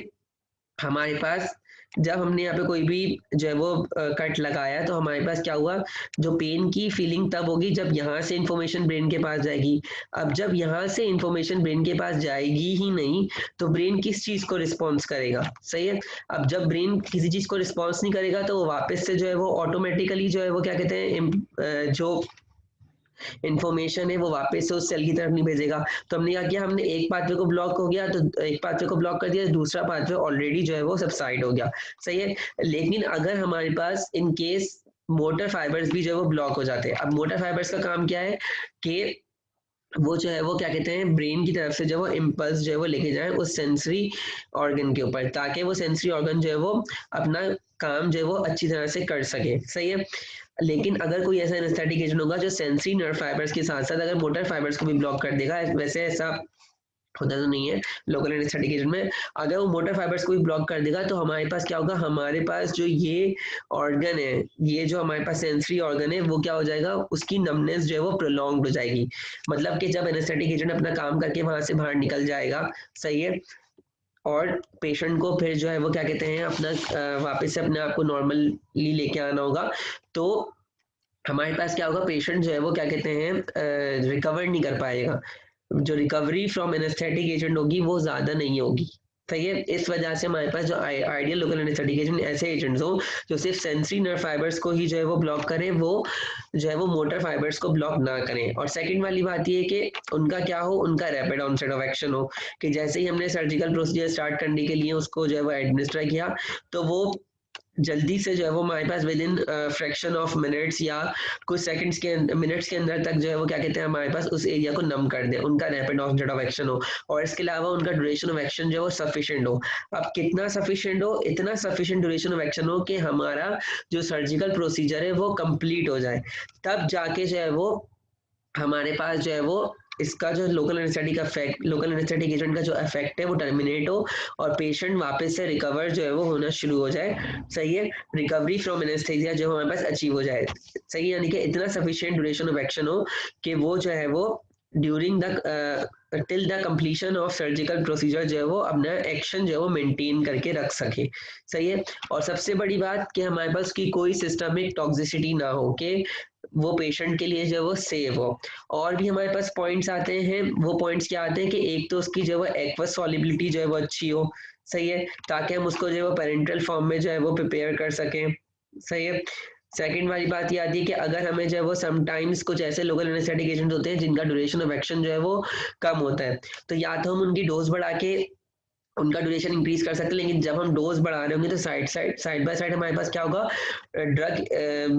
हमारे पास जब हमने यहाँ पे कोई भी जो है वो कट लगाया, तो हमारे पास क्या हुआ, जो पेन की फीलिंग तब होगी जब यहाँ से इंफॉर्मेशन ब्रेन के पास जाएगी। अब जब यहाँ से इंफॉर्मेशन ब्रेन के पास जाएगी ही नहीं, तो ब्रेन किस चीज को रिस्पॉन्स करेगा। सही है। अब जब ब्रेन किसी चीज को रिस्पॉन्स नहीं करेगा, तो वो वापस से जो है वो ऑटोमेटिकली जो है वो क्या कहते हैं, जो इन्फॉर्मेशन है वो वापस से उस सेल की तरफ नहीं भेजेगा। तो हमने क्या किया, हमने एक पाथवे को ब्लॉक हो गया, तो एक पाथवे को ब्लॉक कर दिया, दूसरा पाथवे ऑलरेडी जो है वो सबसाइड हो गया। सही है। लेकिन अगर हमारे पास इन केस मोटर फाइबर्स भी जो है वो ब्लॉक हो जाते हैं, अब मोटर फाइबर्स का काम क्या है कि वो जो है वो क्या कहते हैं, ब्रेन की तरफ से जो वो इम्पल्स जो है वो लेके जाए उस सेंसरी ऑर्गन के ऊपर, ताकि वो सेंसरी ऑर्गन जो है वो अपना काम जो है वो अच्छी तरह से कर सके। सही है। लेकिन अगर कोई ऐसा एनेस्थेटिक एजेंट होगा जो सेंसरी नर्व फाइबर्स के साथ साथ अगर मोटर फाइबर्स को भी ब्लॉक कर देगा, वैसे ऐसा होता तो नहीं है लोकल एनेस्थेटिक एजेंट में, अगर वो मोटर फाइबर्स को भी ब्लॉक कर देगा, तो हमारे पास क्या होगा, हमारे पास जो ये ऑर्गन है, ये जो हमारे पास सेंसरी ऑर्गन है, वो क्या हो जाएगा, उसकी नमनेस जो है वो प्रोलॉन्ग्ड हो जाएगी। मतलब कि जब एनेस्थेटिक एजेंट अपना काम करके वहां से बाहर निकल जाएगा, सही है, और पेशेंट को फिर जो है वो क्या कहते हैं अपना वापस से अपने आप को नॉर्मली लेके आना होगा, तो हमारे पास क्या होगा, पेशेंट जो है वो क्या कहते हैं रिकवर नहीं कर पाएगा। जो रिकवरी फ्रॉम एनेस्थेटिक एजेंट होगी वो ज्यादा नहीं होगी। सही है। इस वजह से हमारे पास जो आइडियल लोकल एनेस्थेटिक एजेंट ऐसे एजेंट्स हो जो सिर्फ सेंसरी नर्व फाइबर्स को ही जो है वो ब्लॉक करें, वो जो है वो मोटर फाइबर्स को ब्लॉक ना करें। और सेकंड वाली बात ये कि उनका क्या हो, उनका रैपिड ऑनसेट ऑफ एक्शन हो, कि जैसे ही हमने सर्जिकल प्रोसीजर स्टार्ट करने के लिए उसको जो है वो एडमिनिस्टर किया, तो वो जल्दी से जो है वो हमारे पास within fraction of minutes या कुछ सेकंड्स के मिनट्स के अंदर तक जो है वो क्या कहते हैं हमारे पास उस एरिया को नम कर दे, उनका रैपिड ऑनसेट ऑफ एक्शन हो, और इसके अलावा उनका ड्यूरेशन ऑफ एक्शन जो है वो सफिशिएंट हो। अब कितना सफिशिएंट हो? इतना सफिशिएंट ड्यूरेशन ऑफ एक्शन हो कि हमारा जो सर्जिकल प्रोसीजर है वो कंप्लीट हो जाए, तब जाके जो है वो हमारे पास जो है वो इसका जो local anaesthetic effect, local anaesthetic agent का जो इफेक्ट है वो टर्मिनेट हो और पेशेंट वापस से रिकवर जो है वो होना शुरू हो जाए। सही है, रिकवरी फ्रॉम एनेस्थेसिया जो हमारे पास अचीव हो जाए। सही है, यानी कि इतना सफिशिएंट ड्यूरेशन ऑफ एक्शन हो कि वो जो है वो during the till the completion of surgical procedure जो है वो अपना एक्शन जो है वो मेंटेन करके रख सके। सही है, और सबसे बड़ी बात कि हमारे पास की कोई सिस्टमिक टॉक्सिसिटी ना हो, कि वो पेशेंट के लिए जो है वो सेफ हो। और भी हमारे पास पॉइंट्स आते हैं, वो पॉइंट्स क्या आते हैं कि एक तो उसकी जो है वो एक्वस सॉलिबिलिटी जो है वो अच्छी हो। सही है, ताकि हम उसको जो है वो पेरेंटल फॉर्म में जो है वो प्रिपेयर कर सकें। सही है, सेकंड वाली बात ये आती है कि अगर हमें जो है वो समटाइम्स कुछ ऐसे लोकल एनेस्थेटिक एजेंट होते हैं जिनका ड्यूरेशन ऑफ एक्शन जो है वो कम होता है, तो या तो हम उनकी डोज बढ़ा के उनका ड्यूरेशन इंक्रीज कर सकते हैं, लेकिन जब हम डोज बढ़ा रहे होंगे तो साइड बाय साइड हमारे पास क्या होगा, ड्रग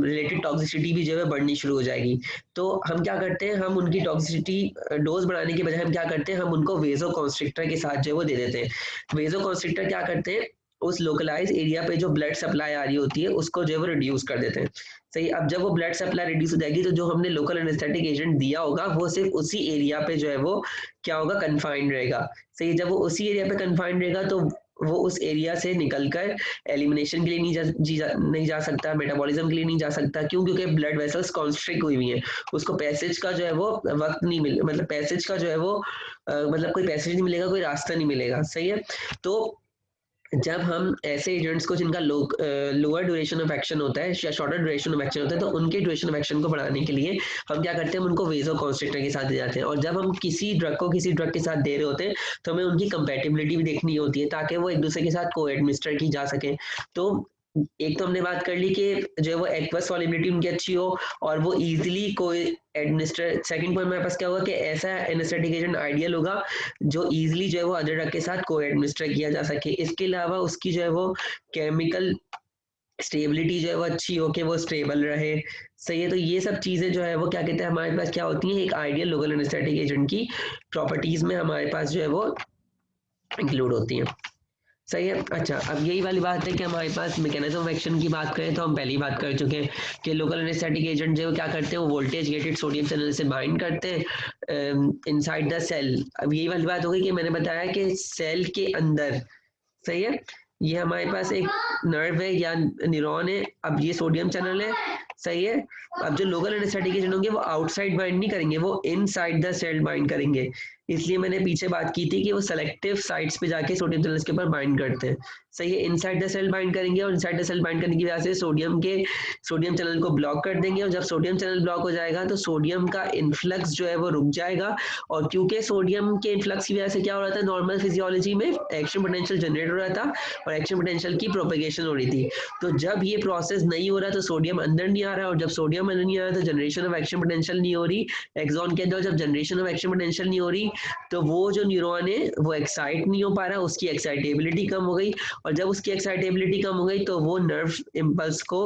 रिलेटेड टॉक्सिसिटी भी जो है बढ़नी शुरू हो जाएगी। तो हम क्या करते हैं, हम उनकी टॉक्सिसिटी डोज बढ़ाने के बजाय हम क्या करते हैं, हम उनको वेजो कॉन्स्ट्रिक्टर के साथ जो है वो दे देते हैं। वेजो कॉन्स्ट्रिक्टर क्या करते हैं, उस लोकलाइज एरिया पे जो ब्लड सप्लाई आ रही होती है उसको जो है वो रिड्यूस कर देते हैं। सही, अब जब वो ब्लड सप्लाई रिड्यूस हो जाएगी तो जो हमने लोकल एनेस्थेटिक एजेंट दिया होगा वो सिर्फ उसी एरिया पे जो है वो क्या होगा, कन्फाइंड रहेगा। सही, जब वो उसी एरिया पे कन्फाइंड रहेगा तो वो उस एरिया से निकलकर एलिमिनेशन के लिए नहीं जा सकता, मेटाबॉलिज्म के लिए नहीं जा सकता। क्यों? क्योंकि ब्लड वेसल्स कॉन्स्ट्रिक्ट हुई हुई हैं, उसको पैसेज का जो है वो वक्त नहीं मिले, मतलब पैसेज का जो है वो मतलब कोई पैसेज नहीं मिलेगा, कोई रास्ता नहीं मिलेगा। सही है, तो जब हम ऐसे एजेंट्स को जिनका लोअर ड्यूरेशन ऑफ एक्शन होता है या शॉर्टर ड्यूरेशन ऑफ एक्शन होता है, तो उनके ड्यूरेशन ऑफ एक्शन को बढ़ाने के लिए हम क्या करते हैं, हम उनको वेजो कॉन्स्ट्रिक्टर के साथ दे जाते हैं। और जब हम किसी ड्रग को किसी ड्रग के साथ दे रहे होते हैं तो हमें उनकी कंपेटिबिलिटी भी देखनी होती है ताकि वो एक दूसरे के साथ को एडमिनिस्टर की जा सके। तो एक तो हमने बात कर ली कि जो है वो एक्वस सॉलिबिलिटी उनकी अच्छी हो और वो इजीली कोई एडमिनिस्टर। सेकंड पॉइंट मेरे पास क्या होगा कि ऐसा एनेस्थेटिक एजेंट आइडियल होगा जो इजीली जो है वो अदर ड्रग के साथ को एडमिनिस्टर किया जा सके। इसके अलावा उसकी जो है वो केमिकल स्टेबिलिटी जो है वो अच्छी हो कि वो स्टेबल रहे। सही है, तो ये सब चीज़ें जो है वो क्या कहते हैं हमारे पास क्या होती हैं, एक आइडियल लोकल एनेस्थेटिक एजेंट की प्रॉपर्टीज में हमारे पास जो है वो इंक्लूड होती हैं। सही है, अच्छा अब यही वाली बात है कि हमारे पास मैकेनिज्म ऑफ एक्शन की बात करें तो हम पहले ही बात कर चुके हैं कि लोकल एनेस्थेटिक एजेंट जो क्या करते हैं वो वोल्टेज गेटेड सोडियम चैनल से बाइंड करते हैं इनसाइड द सेल। अब यही वाली बात हो गई कि मैंने बताया कि सेल के अंदर, सही है, ये हमारे पास एक नर्व है या न्यूरॉन है, अब ये सोडियम चैनल है। सही है, अब जो लोकल एनेस्थेटिक एजेंट होंगे वो आउटसाइड बाइंड नहीं करेंगे, वो इनसाइड द सेल बाइंड करेंगे। इसलिए मैंने पीछे बात की थी कि वो सेलेक्टिव साइट्स पे जाके सोडियम चैनल्स के ऊपर बाइंड करते हैं। सही है, इनसाइड द सेल बाइंड करेंगे और इनसाइड द सेल बाइंड करने की वजह से सोडियम चैनल को ब्लॉक कर देंगे, और जब सोडियम चैनल ब्लॉक हो जाएगा तो सोडियम का इन्फ्लक्स जो है वो रुक जाएगा। और क्योंकि सोडियम के इन्फ्लक्स की वजह से क्या हो रहा था, नॉर्मल फिजियोलॉजी में एक्शन पोटेंशियल जनरेट हो रहा था और एक्शन पोटेंशियल की प्रोपेगेशन हो रही थी। तो जब ये प्रोसेस नहीं हो रहा तो सोडियम अंदर नहीं आ रहा, और जब सोडियम अंदर नहीं आ रहा तो जनरेशन ऑफ एक्शन पोटेंशियल नहीं हो रही एक्सॉन के अंदर। जब जनरेशन ऑफ एक्शन पोटेंशियल नहीं हो रही तो वो जो न्यूरॉन है वो एक्साइट नहीं हो पा रहा, उसकी एक्साइटेबिलिटी कम हो गई, और जब उसकी एक्साइटेबिलिटी कम हो गई तो वो नर्व इम्पल्स को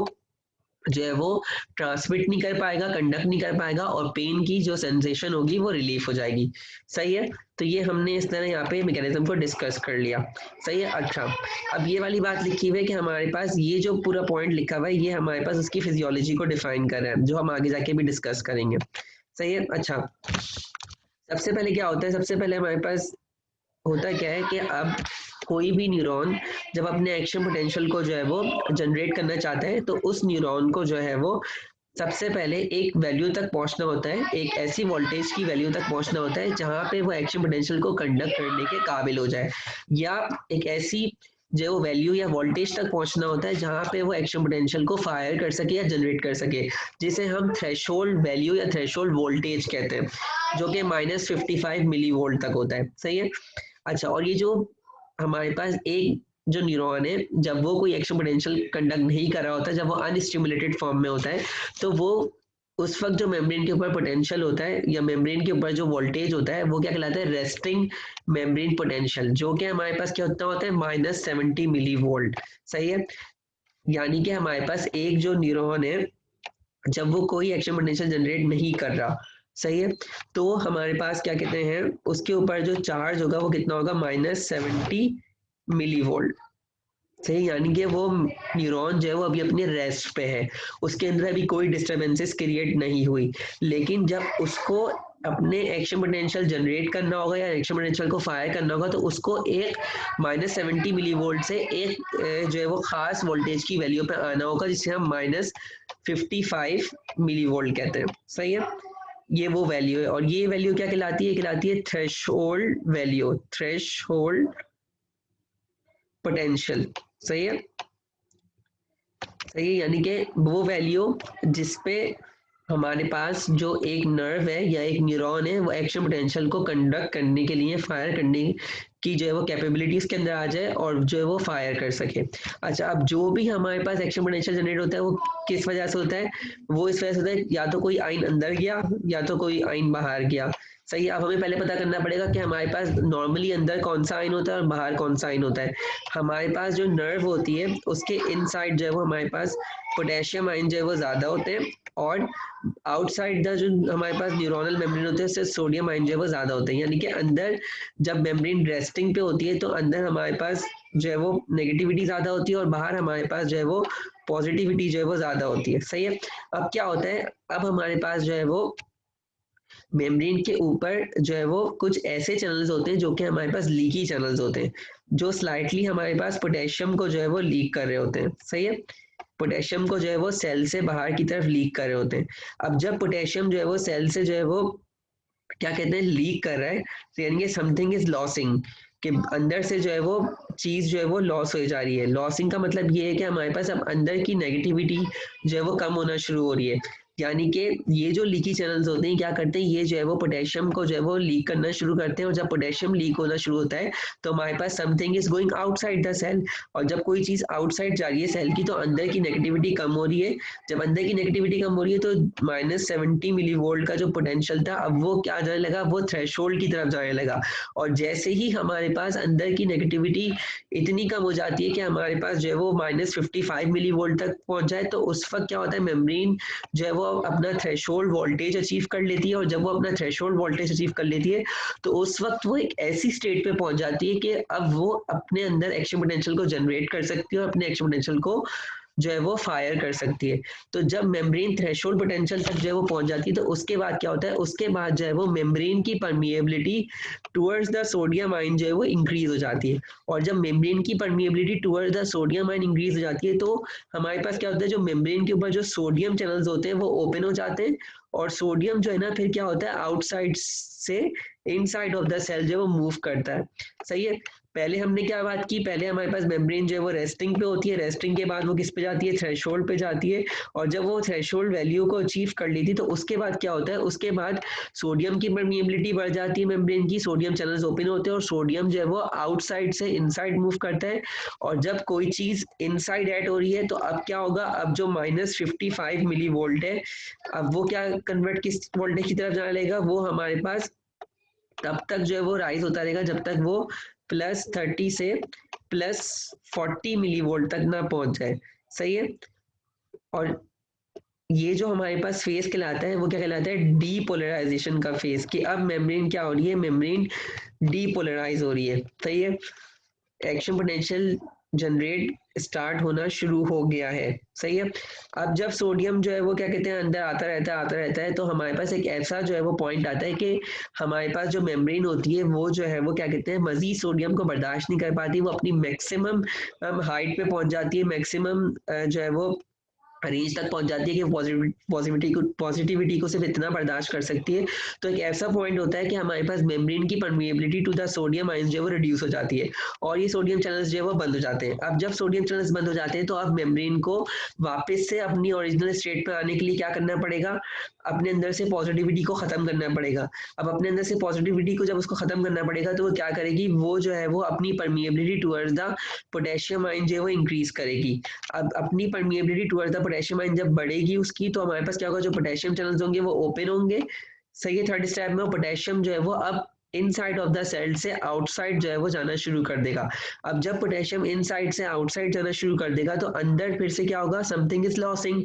जो है वो ट्रांसमिट नहीं कर पाएगा, कंडक्ट नहीं कर पाएगा, और पेन की जो सेंसेशन होगी वो रिलीफ हो जाएगी। सही है, तो ये हमने इस तरह यहाँ पे मैकेनिज्म को डिस्कस कर लिया। सही है, अच्छा अब ये वाली बात लिखी हुई है कि हमारे पास ये जो पूरा पॉइंट लिखा हुआ है ये हमारे पास उसकी फिजियोलॉजी को डिफाइन कर रहा है, जो हम आगे जाके भी डिस्कस करेंगे। सही है, अच्छा सबसे पहले क्या होता है, सबसे पहले हमारे पास होता क्या है कि अब कोई भी न्यूरॉन जब अपने एक्शन पोटेंशियल को जो है वो जनरेट करना चाहता है तो उस न्यूरॉन को जो है वो सबसे पहले एक वैल्यू तक पहुंचना होता है, एक ऐसी वोल्टेज की वैल्यू तक पहुंचना होता है जहां पे वो एक्शन पोटेंशियल को कंडक्ट करने के काबिल हो जाए, या एक ऐसी जो वैल्यू या वोल्टेज तक पहुंचना होता है जहां पे वो एक्शन पोटेंशियल को फायर कर सके या जनरेट कर सके, जिसे हम थ्रेशोल्ड वैल्यू या थ्रेशोल्ड वोल्टेज कहते हैं, जो कि -55 मिली वोल्ट तक होता है। सही है, अच्छा और ये जो हमारे पास एक जो न्यूरॉन है जब वो कोई एक्शन पोटेंशियल कंडक्ट नहीं कर रहा होता, जब वो अनस्टिमुलेटेड फॉर्म में होता है, तो वो उस वक्त जो मेम्ब्रेन के ऊपर पोटेंशियल होता है या मेम्ब्रेन के ऊपर जो वोल्टेज होता है वो क्या कहलाता है, रेस्टिंग मेम्ब्रेन पोटेंशियल, जो कि हमारे पास क्या होता है -70 मिली वोल्ट। सही है, यानी कि हमारे पास एक जो न्यूरॉन है, जब वो कोई एक्शन पोटेंशियल जनरेट नहीं कर रहा, सही है, तो हमारे पास क्या कहते हैं, उसके ऊपर जो चार्ज होगा वो कितना होगा, -70 मिली वोल्ट। सही, यानी कि वो न्यूरॉन जो है वो अभी अपने रेस्ट पे है, उसके अंदर अभी कोई डिस्टरबेंसेस क्रिएट नहीं हुई। लेकिन जब उसको अपने एक्शन पोटेंशियल जनरेट करना होगा या एक्शन पोटेंशियल को फायर करना होगा, तो उसको एक -70 मिली वोल्ट से एक जो है वो खास वोल्टेज की वैल्यू पे आना होगा, जिसे हम -55 मिली वोल्ट कहते हैं। सही है, ये वो वैल्यू है, और ये वैल्यू क्या कहलाती है, कहलाती है थ्रेशोल्ड वैल्यू, थ्रेशोल्ड पोटेंशियल। सही है, सही है, यानी कि वो वैल्यू जिसपे हमारे पास जो एक नर्व है या एक न्यूरॉन है, वो एक्शन पोटेंशियल को कंडक्ट करने के लिए, फायर करने की जो है वो कैपेबिलिटी उसके अंदर आ जाए और जो है वो फायर कर सके। अच्छा, अब जो भी हमारे पास एक्शन पोटेंशियल जनरेट होता है वो किस वजह से होता है, वो इस वजह से होता है या तो कोई आइन अंदर गया या तो कोई आइन बाहर गया। सही है, अब हमें पहले पता करना पड़ेगा कि हमारे पास नॉर्मली अंदर कौन सा आइन होता है और बाहर कौन सा आइन होता है। हमारे पास जो नर्व होती है उसके इनसाइड जो है वो हमारे पास पोटेशियम आइन जो है वो ज़्यादा होते हैं, और आउटसाइड द जो हमारे पास न्यूरोनल मेम्ब्रेन होते हैं उससे सोडियम आइन जो है वो ज़्यादा होते हैं। यानी कि अंदर जब मेम्ब्रेन रेस्टिंग पे होती है तो अंदर हमारे पास जो है वो नेगेटिविटी ज़्यादा होती है और बाहर हमारे पास जो है वो पॉजिटिविटी जो है वो ज़्यादा होती है। सही है, अब क्या होता है, अब हमारे पास जो है वो मेम्ब्रेन के ऊपर जो है वो कुछ ऐसे चैनल्स होते हैं जो कि हमारे पास लीकी चैनल्स होते हैं, जो स्लाइटली हमारे पास पोटेशियम को जो है वो लीक कर रहे होते हैं। सही है, पोटेशियम को जो है वो सेल से बाहर की तरफ लीक कर रहे होते हैं। अब जब पोटेशियम जो है वो सेल से जो है वो क्या कहते हैं, लीक कर रहा है, तो यानी कि समथिंग इज लॉसिंग, कि अंदर से जो है वो चीज़ जो है वो लॉस हो जा रही है। लॉसिंग का मतलब ये है कि हमारे पास अब अंदर की नेगेटिविटी जो है वो कम होना शुरू हो रही है। यानी कि ये जो लीकी चैनल्स होते हैं क्या करते हैं, ये जो है वो पोटेशियम को जो है वो लीक करना शुरू करते हैं, और जब पोटेशियम लीक होना शुरू होता है तो हमारे पास something is going outside the cell, और जब कोई चीज़ आउटसाइड जा रही है सेल की तो अंदर की नेगेटिविटी कम हो रही है। जब अंदर की नेगेटिविटी कम हो रही है तो -70 मिली वोल्ट का जो पोटेंशियल था अब वो क्या जाने लगा, वो थ्रेशोल्ड की तरफ जाने लगा। और जैसे ही हमारे पास अंदर की नेगेटिविटी इतनी कम हो जाती है कि हमारे पास जो है वो -55 मिली वोल्ट तक पहुंच जाए, तो उस वक्त क्या होता है, मेम्ब्रेन जो है वो अपना थ्रेशोल्ड वोल्टेज अचीव कर लेती है, और जब वो अपना थ्रेशोल्ड वोल्टेज अचीव कर लेती है तो उस वक्त वो एक ऐसी स्टेट पे पहुंच जाती है कि अब वो अपने अंदर एक्शन पोटेंशियल को जनरेट कर सकती है और अपने एक्शन पोटेंशियल को जो है वो फायर कर सकती है। तो जब मेम्ब्रेन थ्रेशोल्ड पोटेंशियल तक जो है वो पहुंच जाती है तो उसके बाद क्या होता है, उसके बाद जो है वो मेम्ब्रेन की permeability towards the sodium ion जो है वो इंक्रीज हो जाती है। और जब मेम्ब्रेन की permeability towards the sodium ion increase हो जाती है तो हमारे पास क्या होता है, जो मेम्ब्रेन के ऊपर जो सोडियम चैनल्स होते हैं वो ओपन हो जाते हैं, और सोडियम जो है ना फिर क्या होता है, आउटसाइड से इनसाइड ऑफ द सेल जो है वो मूव करता है। सही है, पहले हमने क्या बात की, पहले हमारे पास मेम्ब्रेन जो है वो रेस्टिंग पे होती है, रेस्टिंग के बाद वो किस पे जाती है, थ्रेशोल्ड पे जाती है, और जब वो थ्रेशोल्ड वैल्यू को अचीव कर लेती तो उसके बाद क्या होता है, उसके बाद सोडियम की परमिएबिलिटी बढ़ जाती है मेम्ब्रेन की, सोडियम चैनल्स ओपन होते हैं और सोडियम जो है वो आउटसाइड से इनसाइड मूव करता है। और जब कोई चीज़ इनसाइड ऐड हो रही है तो अब क्या होगा, अब जो -55 मिली वोल्ट है, अब वो क्या कन्वर्ट किस वोल्टेज की तरफ जाने लगेगा, वो हमारे पास तब तक जो है वो राइज होता रहेगा जब तक वो +30 से +40 मिली वोल्ट तक ना पहुंच जाए। सही है, और ये जो हमारे पास फेज कहलाता है वो क्या कहलाता है, डीपोलराइजेशन का फेज, कि अब मेम्ब्रेन क्या हो रही है, मेम्ब्रेन डीपोलराइज हो रही है। सही है, एक्शन पोटेंशियल जनरेट स्टार्ट होना शुरू हो गया है। सही है, अब जब सोडियम जो है वो क्या कहते हैं अंदर आता रहता है तो हमारे पास एक ऐसा जो है वो पॉइंट आता है कि हमारे पास जो मेम्ब्रेन होती है वो जो है वो क्या कहते हैं मजीद सोडियम को बर्दाश्त नहीं कर पाती, वो अपनी मैक्सिमम हाइट पे पहुंच जाती है, मैक्सिमम जो है वो रेंज तक पहुंच जाती है कि पॉजिटिविटी को सिर्फ इतना बर्दाश्त कर सकती है। तो एक ऐसा पॉइंट होता है कि हमारे पास मेम्ब्रेन की permeability to the sodium ions जो है वो रिड्यूस हो जाती है, और ये सोडियम चैनल्स जो है वो बंद हो जाते हैं। अब जब सोडियम चैनल्स बंद हो जाते हैं तो अब मेम्ब्रेन को वापस से अपनी ओरिजिनल स्टेट पे आने के लिए क्या करना पड़ेगा, अपने अंदर से पॉजिटिविटी को खत्म करना पड़ेगा। अब अपने अंदर से पॉजिटिविटी को जब उसको खत्म करना पड़ेगा तो वो क्या करेगी, वो जो है वो अपनी permeability towards the potassium ion जो है वो इंक्रीज करेगी। अब अपनी permeability towards the potassium ion जब बढ़ेगी उसकी, तो हमारे पास क्या होगा, जो पोटेशियम चैनल्स होंगे वो ओपन होंगे। सही है, थर्ड स्टेप में पोटेशियम जो है वो अब इनसाइड ऑफ द सेल से आउटसाइड जो है वो जाना शुरू कर देगा। अब जब पोटेशियम इनसाइड से आउटसाइड जाना शुरू कर देगा तो अंदर फिर से क्या होगा, समथिंग इज लॉसिंग,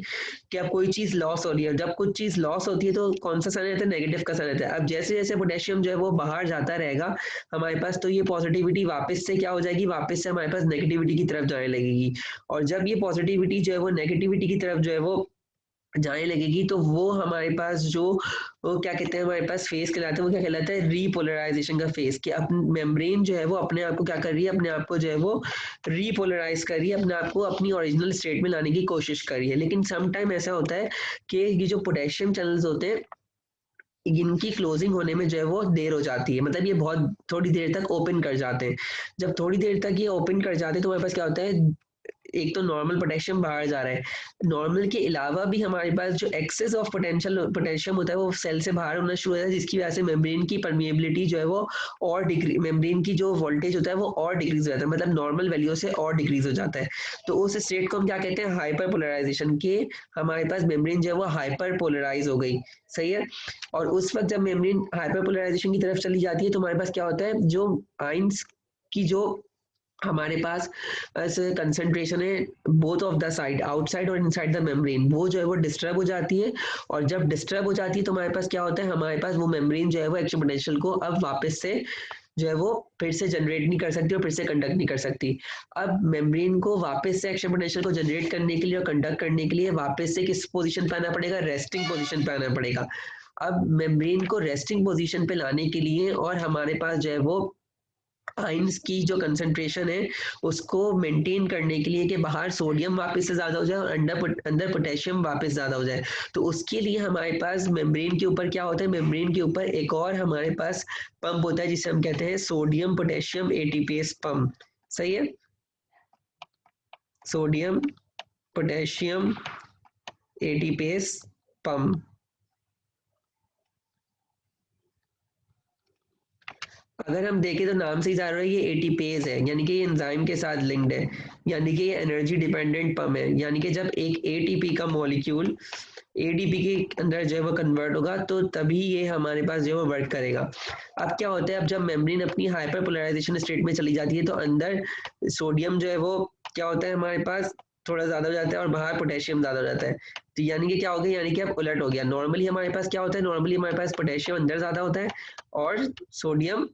कि अब कोई चीज लॉस हो रही है। जब कुछ चीज लॉस होती है तो कौन सा साइन रहता है, नेगेटिव का साइन रहता है। अब जैसे जैसे पोटेशियम जो है वो बाहर जाता रहेगा हमारे पास, तो ये पॉजिटिविटी वापस से क्या हो जाएगी, वापस से हमारे पास नेगेटिविटी की तरफ जाने लगेगी। और जब ये पॉजिटिविटी जो है वो नेगेटिविटी की तरफ जो है वो जाने लगेगी तो वो हमारे पास जो वो क्या कहते हैं, हमारे पास फेस कहलाता है, वो क्या कहलाता है, रीपोलराइजेशन का फेस। कि अपनी मेम्ब्रेन जो है वो अपने आप को क्या कर रही है, अपने आप को जो है वो रीपोलराइज कर रही है, अपने आप को अपनी ओरिजिनल स्टेट में लाने की कोशिश कर रही है। लेकिन सम टाइम ऐसा होता है कि ये जो पोटेशियम चैनल्स होते हैं इनकी क्लोजिंग होने में जो है वो देर हो जाती है, मतलब ये बहुत थोड़ी देर तक ओपन कर जाते हैं। जब थोड़ी देर तक ये ओपन कर जाते हैं तो हमारे पास क्या होता है, एक तो नॉर्मल पोटेशियम बाहर जा रहा है, नॉर्मल के अलावा भी हमारे पास जो एक्सेस ऑफ पोटेशियम होता है वो सेल से बाहर होना शुरू हो जाता है, जिसकी वजह से मेम्ब्रेन की परमिएबिलिटी जो है वो और डिक्रीज, मेम्ब्रेन की जो वोल्टेज होता है वो और डिक्रीज हो जाता है, मतलब नॉर्मल वैल्यू से और डिक्रीज हो जाता है। तो उस स्टेट को हम क्या कहते हैं, हाइपर पोलराइजेशन के। हमारे पास मेम्ब्रेन जो है वो हाइपर पोलराइज हो गई, सही है। और उस वक्त जब मेम्ब्रेन हाइपर पोलराइजेशन की तरफ चली जाती है तो हमारे पास क्या होता है, जो आइंस की जो हमारे पास ऐसे कंसंट्रेशन है both of the side, outside और इनसाइड द मेम्ब्रेन, वो जो है वो डिस्टर्ब हो जाती है। और जब डिस्टर्ब हो जाती है तो हमारे पास क्या होता है, हमारे पास वो मेम्ब्रेन जो है वो एक्शन पोटेंशियल को अब वापस से जो है वो फिर से जनरेट नहीं कर सकती और फिर से कंडक्ट नहीं कर सकती। अब मेम्ब्रेन को वापस से एक्शन पोटेंशियल को जनरेट करने के लिए और कंडक्ट करने के लिए वापस से किस पोजीशन पे आना पड़ेगा, रेस्टिंग पोजीशन पे आना पड़ेगा। अब मेम्ब्रेन को रेस्टिंग पोजीशन पे लाने के लिए और हमारे पास जो है वो आइंस की जो कंसंट्रेशन है उसको मेंटेन करने के लिए कि बाहर सोडियम वापस से ज़्यादा हो जाए और अंदर पोटेशियम वापस ज़्यादा हो जाए, तो उसके लिए हमारे पास मेम्ब्रेन के ऊपर क्या होता है, मेम्ब्रेन के ऊपर एक और हमारे पास पंप होता है जिसे हम कहते हैं सोडियम पोटेशियम एटीपीएस पंप, सही है। Sodium potassium ATPase pump. अगर हम देखें तो नाम से ही जा रहा है ये एटीपेज है, यानी कि ये एंजाइम के साथ लिंक्ड है, यानी कि ये एनर्जी डिपेंडेंट पंप है। यानी कि जब एक एटीपी का मॉलिक्यूल एडीपी के अंदर जो है वो कन्वर्ट होगा तो तभी ये हमारे पास जो है वो वर्क करेगा। अब क्या होता है, अब जब मेम्ब्रेन अपनी हाइपर पोलराइजेशन स्टेट में चली जाती है तो अंदर सोडियम जो है वो क्या होता है हमारे पास थोड़ा ज़्यादा हो जाता है और बाहर पोटेशियम ज़्यादा हो जाता है। तो यानी कि क्या हो गया, यानी कि अब उलट हो गया। नॉर्मली हमारे पास क्या होता है, नॉर्मली हमारे पास पोटेशियम अंदर ज़्यादा होता है और सोडियम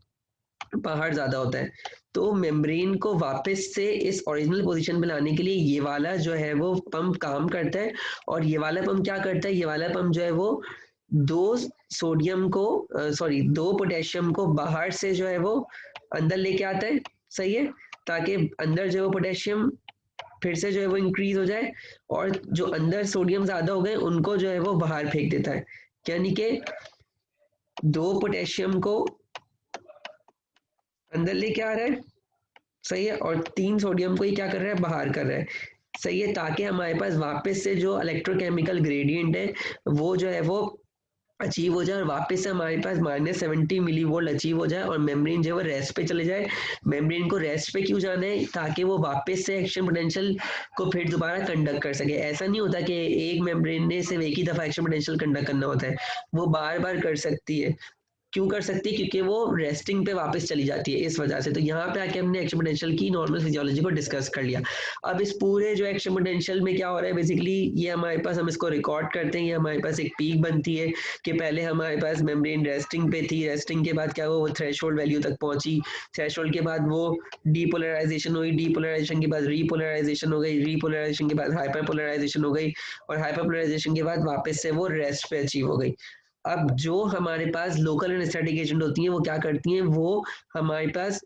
बाहर ज़्यादा होता है। तो मेम्ब्रेन को वापस से इस ओरिजिनल पोजीशन में लाने के लिए ये वाला जो है वो पंप काम करता है। और ये वाला पंप क्या करता है, ये वाला पंप जो है वो दो सोडियम को सॉरी दो पोटेशियम को बाहर से जो है वो अंदर लेके आता है, सही है, ताकि अंदर जो है वो पोटेशियम फिर से जो है वो इंक्रीज हो जाए और जो अंदर सोडियम ज़्यादा हो गए उनको जो है वो बाहर फेंक देता है। यानी कि दो पोटेशियम को अंदर लेके आ रहा है, सही है, और 3 सोडियम को ही क्या कर रहा है, बाहर कर रहा है, सही है, ताकि हमारे पास वापस से जो इलेक्ट्रोकेमिकल ग्रेडियंट है वो जो है वो अचीव हो जाए और वापस से हमारे पास -70 मिली वोल्ट अचीव हो जाए और मेम्ब्रेन जो है वो रेस्ट पे चले जाए। मेम्ब्रेन को रेस्ट पे क्यों जाना है, ताकि वो वापस से एक्शन पोटेंशियल को फिर दोबारा कंडक्ट कर सके। ऐसा नहीं होता कि एक मेम्ब्रेन ने सिर्फ एक ही दफ़ा एक्शन पोटेंशियल कंडक्ट करना होता है, वो बार बार कर सकती है। क्यों कर सकती है, क्योंकि वो रेस्टिंग पे वापस चली जाती है, इस वजह से। तो यहाँ पे आके हमने एक्शन पोटेंशियल की नॉर्मल फिजियोलॉजी को डिस्कस कर लिया। अब इस पूरे जो एक्शन पोटेंशियल में क्या हो रहा है, बेसिकली ये हमारे पास, हम इसको रिकॉर्ड करते हैं, ये हमारे पास एक पीक बनती है कि पहले हमारे पास मेम्ब्रेन रेस्टिंग पे थी, रेस्टिंग के बाद क्या हुआ, वो थ्रेशोल्ड वैल्यू तक पहुंची, थ्रेशोल्ड के बाद वो डीपोलराइजेशन हुई, डीपोलराइजेशन के बाद रीपोलराइजेशन हो गई, रीपोलराइजेशन के बाद हाइपर पोलराइजेशन हो गई और हाइपर पोलराइजेशन के बाद वापस से वो रेस्ट पे अचीव हो गई। अब जो हमारे पास लोकल एनेस्थेटिक एजेंट होती हैं वो क्या करती हैं, वो हमारे पास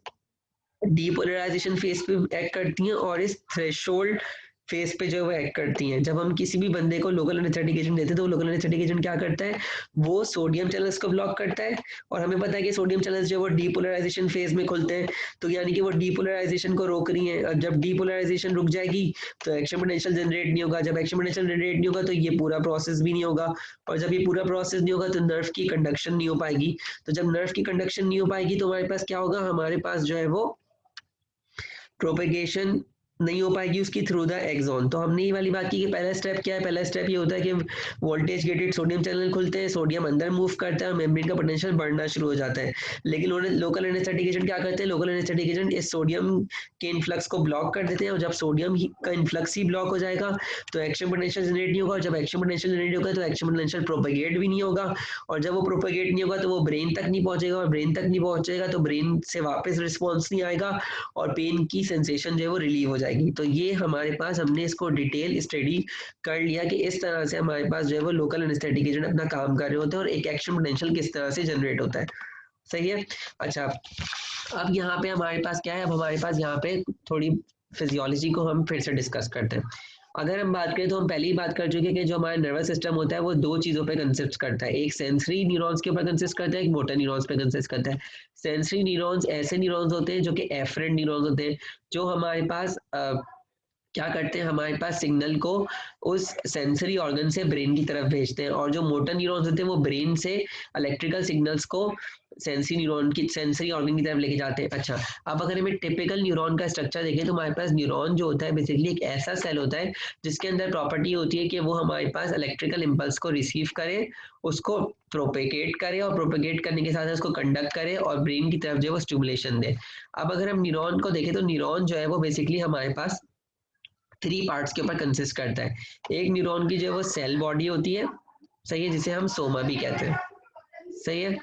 डीपोलराइजेशन फेज पे एक्ट करती हैं और इस थ्रेशोल्ड फेज पे जो है वो एक्ट करती हैं। जब हम किसी भी बंदे को लोकल एनेस्थेटिक एजेंट देते हैं तो लोकल एनेस्थेटिक एजेंट क्या करता है, वो सोडियम चैनल्स को ब्लॉक करता है और हमें पता है कि सोडियम चैनल्स जो है वो डीपोलराइजेशन फेज में खुलते हैं, तो यानी कि वो डीपोलराइजेशन को रोक रही हैं। अब जब डीपोलराइजेशन रुक जाएगी तो एक्शन पोटेंशियल जनरेट नहीं होगा, जब एक्शन पोटेंशियल जनरेट नहीं होगा तो ये पूरा प्रोसेस भी नहीं होगा, और जब ये पूरा प्रोसेस नहीं होगा तो नर्व की कंडक्शन नहीं हो पाएगी। तो जब नर्व की कंडक्शन नहीं हो पाएगी तो हमारे पास क्या होगा, हमारे पास जो है वो प्रोपेगेशन नहीं हो पाएगी उसकी थ्रू द एक्सॉन। तो हमने ये वाली बात की कि पहला स्टेप क्या है, पहला स्टेप ये होता है कि वोल्टेज गेटेड सोडियम चैनल खुलते हैं, सोडियम अंदर मूव करता है और मेम्ब्रेन का पोटेंशियल बढ़ना शुरू हो जाता है। लेकिन उन्होंने लोकल एनेस्थेटिक एजेंट क्या करते हैं, लोकल एनेस्थेटिक एजेंट इस सोडियम के इन्फ्लक्स को ब्लॉक कर देते हैं, और जब सोडियम का इन्फ्लक्स ही ब्लॉक हो जाएगा तो एक्शन पोटेंशियल जनरेट नहीं होगा, और जब एक्शन पोटेंशियल जनरेट होगा तो एक्शन पोटेंशियल प्रोपेगेट भी नहीं होगा, और जब वो प्रोपेगेट नहीं होगा तो वो ब्रेन तक नहीं पहुंचेगा, और ब्रेन तक नहीं पहुंचेगा तो ब्रेन से वापस रिस्पॉन्स नहीं आएगा और पेन की सेंसेशन जो है वो रिलीव हो जाएगी। तो ये हमारे पास, हमने इसको डिटेल स्टडी कर लिया कि इस तरह से हमारे पास जो है वो लोकल एनेस्थेटिक एजेंट अपना काम कर रहे होते हैं और एक एक्शन पोटेंशियल किस तरह से जनरेट होता है। सही है। अच्छा, अब यहाँ पे हमारे पास क्या है, अब हमारे पास यहाँ पे थोड़ी फिजियोलॉजी को हम फिर से डिस्कस करते हैं। अगर हम बात करें तो हम पहले ही बात कर चुके हैं कि जो हमारा नर्वस सिस्टम होता है वो दो चीज़ों पे कंसिस्ट करता है, एक सेंसरी न्यूरॉन्स के ऊपर कंसिस्ट करता है, एक मोटर न्यूरॉन्स पे कंसिस्ट करता है। सेंसरी न्यूरॉन्स ऐसे न्यूरॉन्स होते हैं जो कि एफरेंट न्यूरॉन्स होते हैं, जो हमारे पास क्या करते हैं, हमारे पास सिग्नल को उस सेंसरी ऑर्गन से ब्रेन की तरफ भेजते हैं, और जो मोटर न्यूरॉन्स होते हैं वो ब्रेन से इलेक्ट्रिकल सिग्नल्स को सेंसरी ऑर्गन की तरफ लेके जाते हैं। अच्छा, अब अगर हमें टिपिकल न्यूरॉन का स्ट्रक्चर देखें तो हमारे पास न्यूरॉन जो होता है बेसिकली एक ऐसा सेल होता है जिसके अंदर प्रॉपर्टी होती है कि वो हमारे पास इलेक्ट्रिकल इम्पल्स को रिसीव करे, उसको प्रोपेगेट करे, और प्रोपेगेट करने के साथ उसको कंडक्ट करे और ब्रेन की तरफ जो है वो स्टिमुलेशन दे। अब अगर हम न्यूरॉन को देखें तो न्यूरॉन जो है वो बेसिकली हमारे पास 3 पार्ट्स के ऊपर कंसिस्ट करता है। एक न्यूरॉन की जो है वो सेल बॉडी होती है, सही है, जिसे हम सोमा भी कहते हैं, सही है,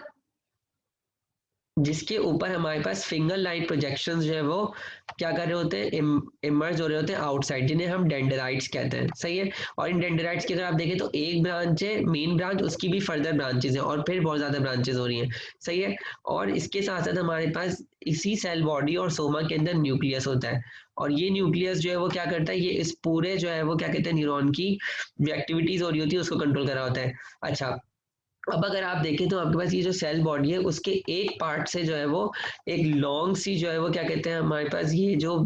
जिसके ऊपर हमारे पास फिंगर लाइट प्रोजेक्शंस जो है वो क्या कर रहे होते हैं, इमर्ज हो रहे होते हैं आउटसाइड, जिन्हें हम डेंड्राइट्स कहते हैं, सही है। और इन डेंड्राइट्स की अगर आप देखें तो एक ब्रांच है, मेन ब्रांच, उसकी भी फर्दर ब्रांचेज हैं और फिर बहुत ज़्यादा ब्रांचेज हो रही हैं, सही है। और इसके साथ साथ हमारे पास इसी सेल बॉडी और सोमा के अंदर न्यूक्लियस होता है, और ये न्यूक्लियस जो है वो क्या करता है, ये इस पूरे जो है वो क्या कहते हैं न्यूरॉन की जो एक्टिविटीज हो रही होती है उसको कंट्रोल कर रहा होता है। अच्छा, अब अगर आप देखें तो आपके पास ये जो सेल बॉडी है उसके एक पार्ट से जो है वो एक लॉन्ग सी जो है वो क्या कहते हैं, हमारे पास ये जो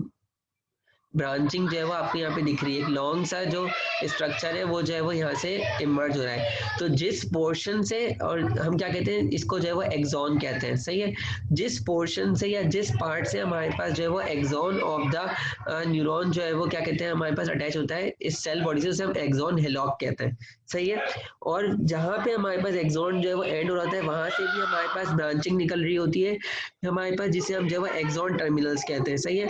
ब्रांचिंग जो है वो आपको यहाँ पे दिख रही है, एक लॉन्ग सा जो स्ट्रक्चर है वो जो है वो यहाँ से इमर्ज हो रहा है। तो जिस पोर्शन से, और हम क्या कहते हैं इसको जो है वो एक्सॉन कहते हैं, सही है, जिस पोर्शन से या जिस पार्ट से हमारे पास जो है वो एक्सॉन ऑफ द न्यूरॉन जो है वो क्या कहते हैं हमारे पास अटैच होता है इस सेल बॉडी से, उसे हम एक्सॉन हेलॉक कहते हैं, सही है। और जहाँ पे हमारे पास एक्सॉन जो है वो एंड हो रहा है वहां से भी हमारे पास ब्रांचिंग निकल रही होती है हमारे पास, जिसे हम जो है वो एक्सॉन टर्मिनल्स कहते हैं, सही है।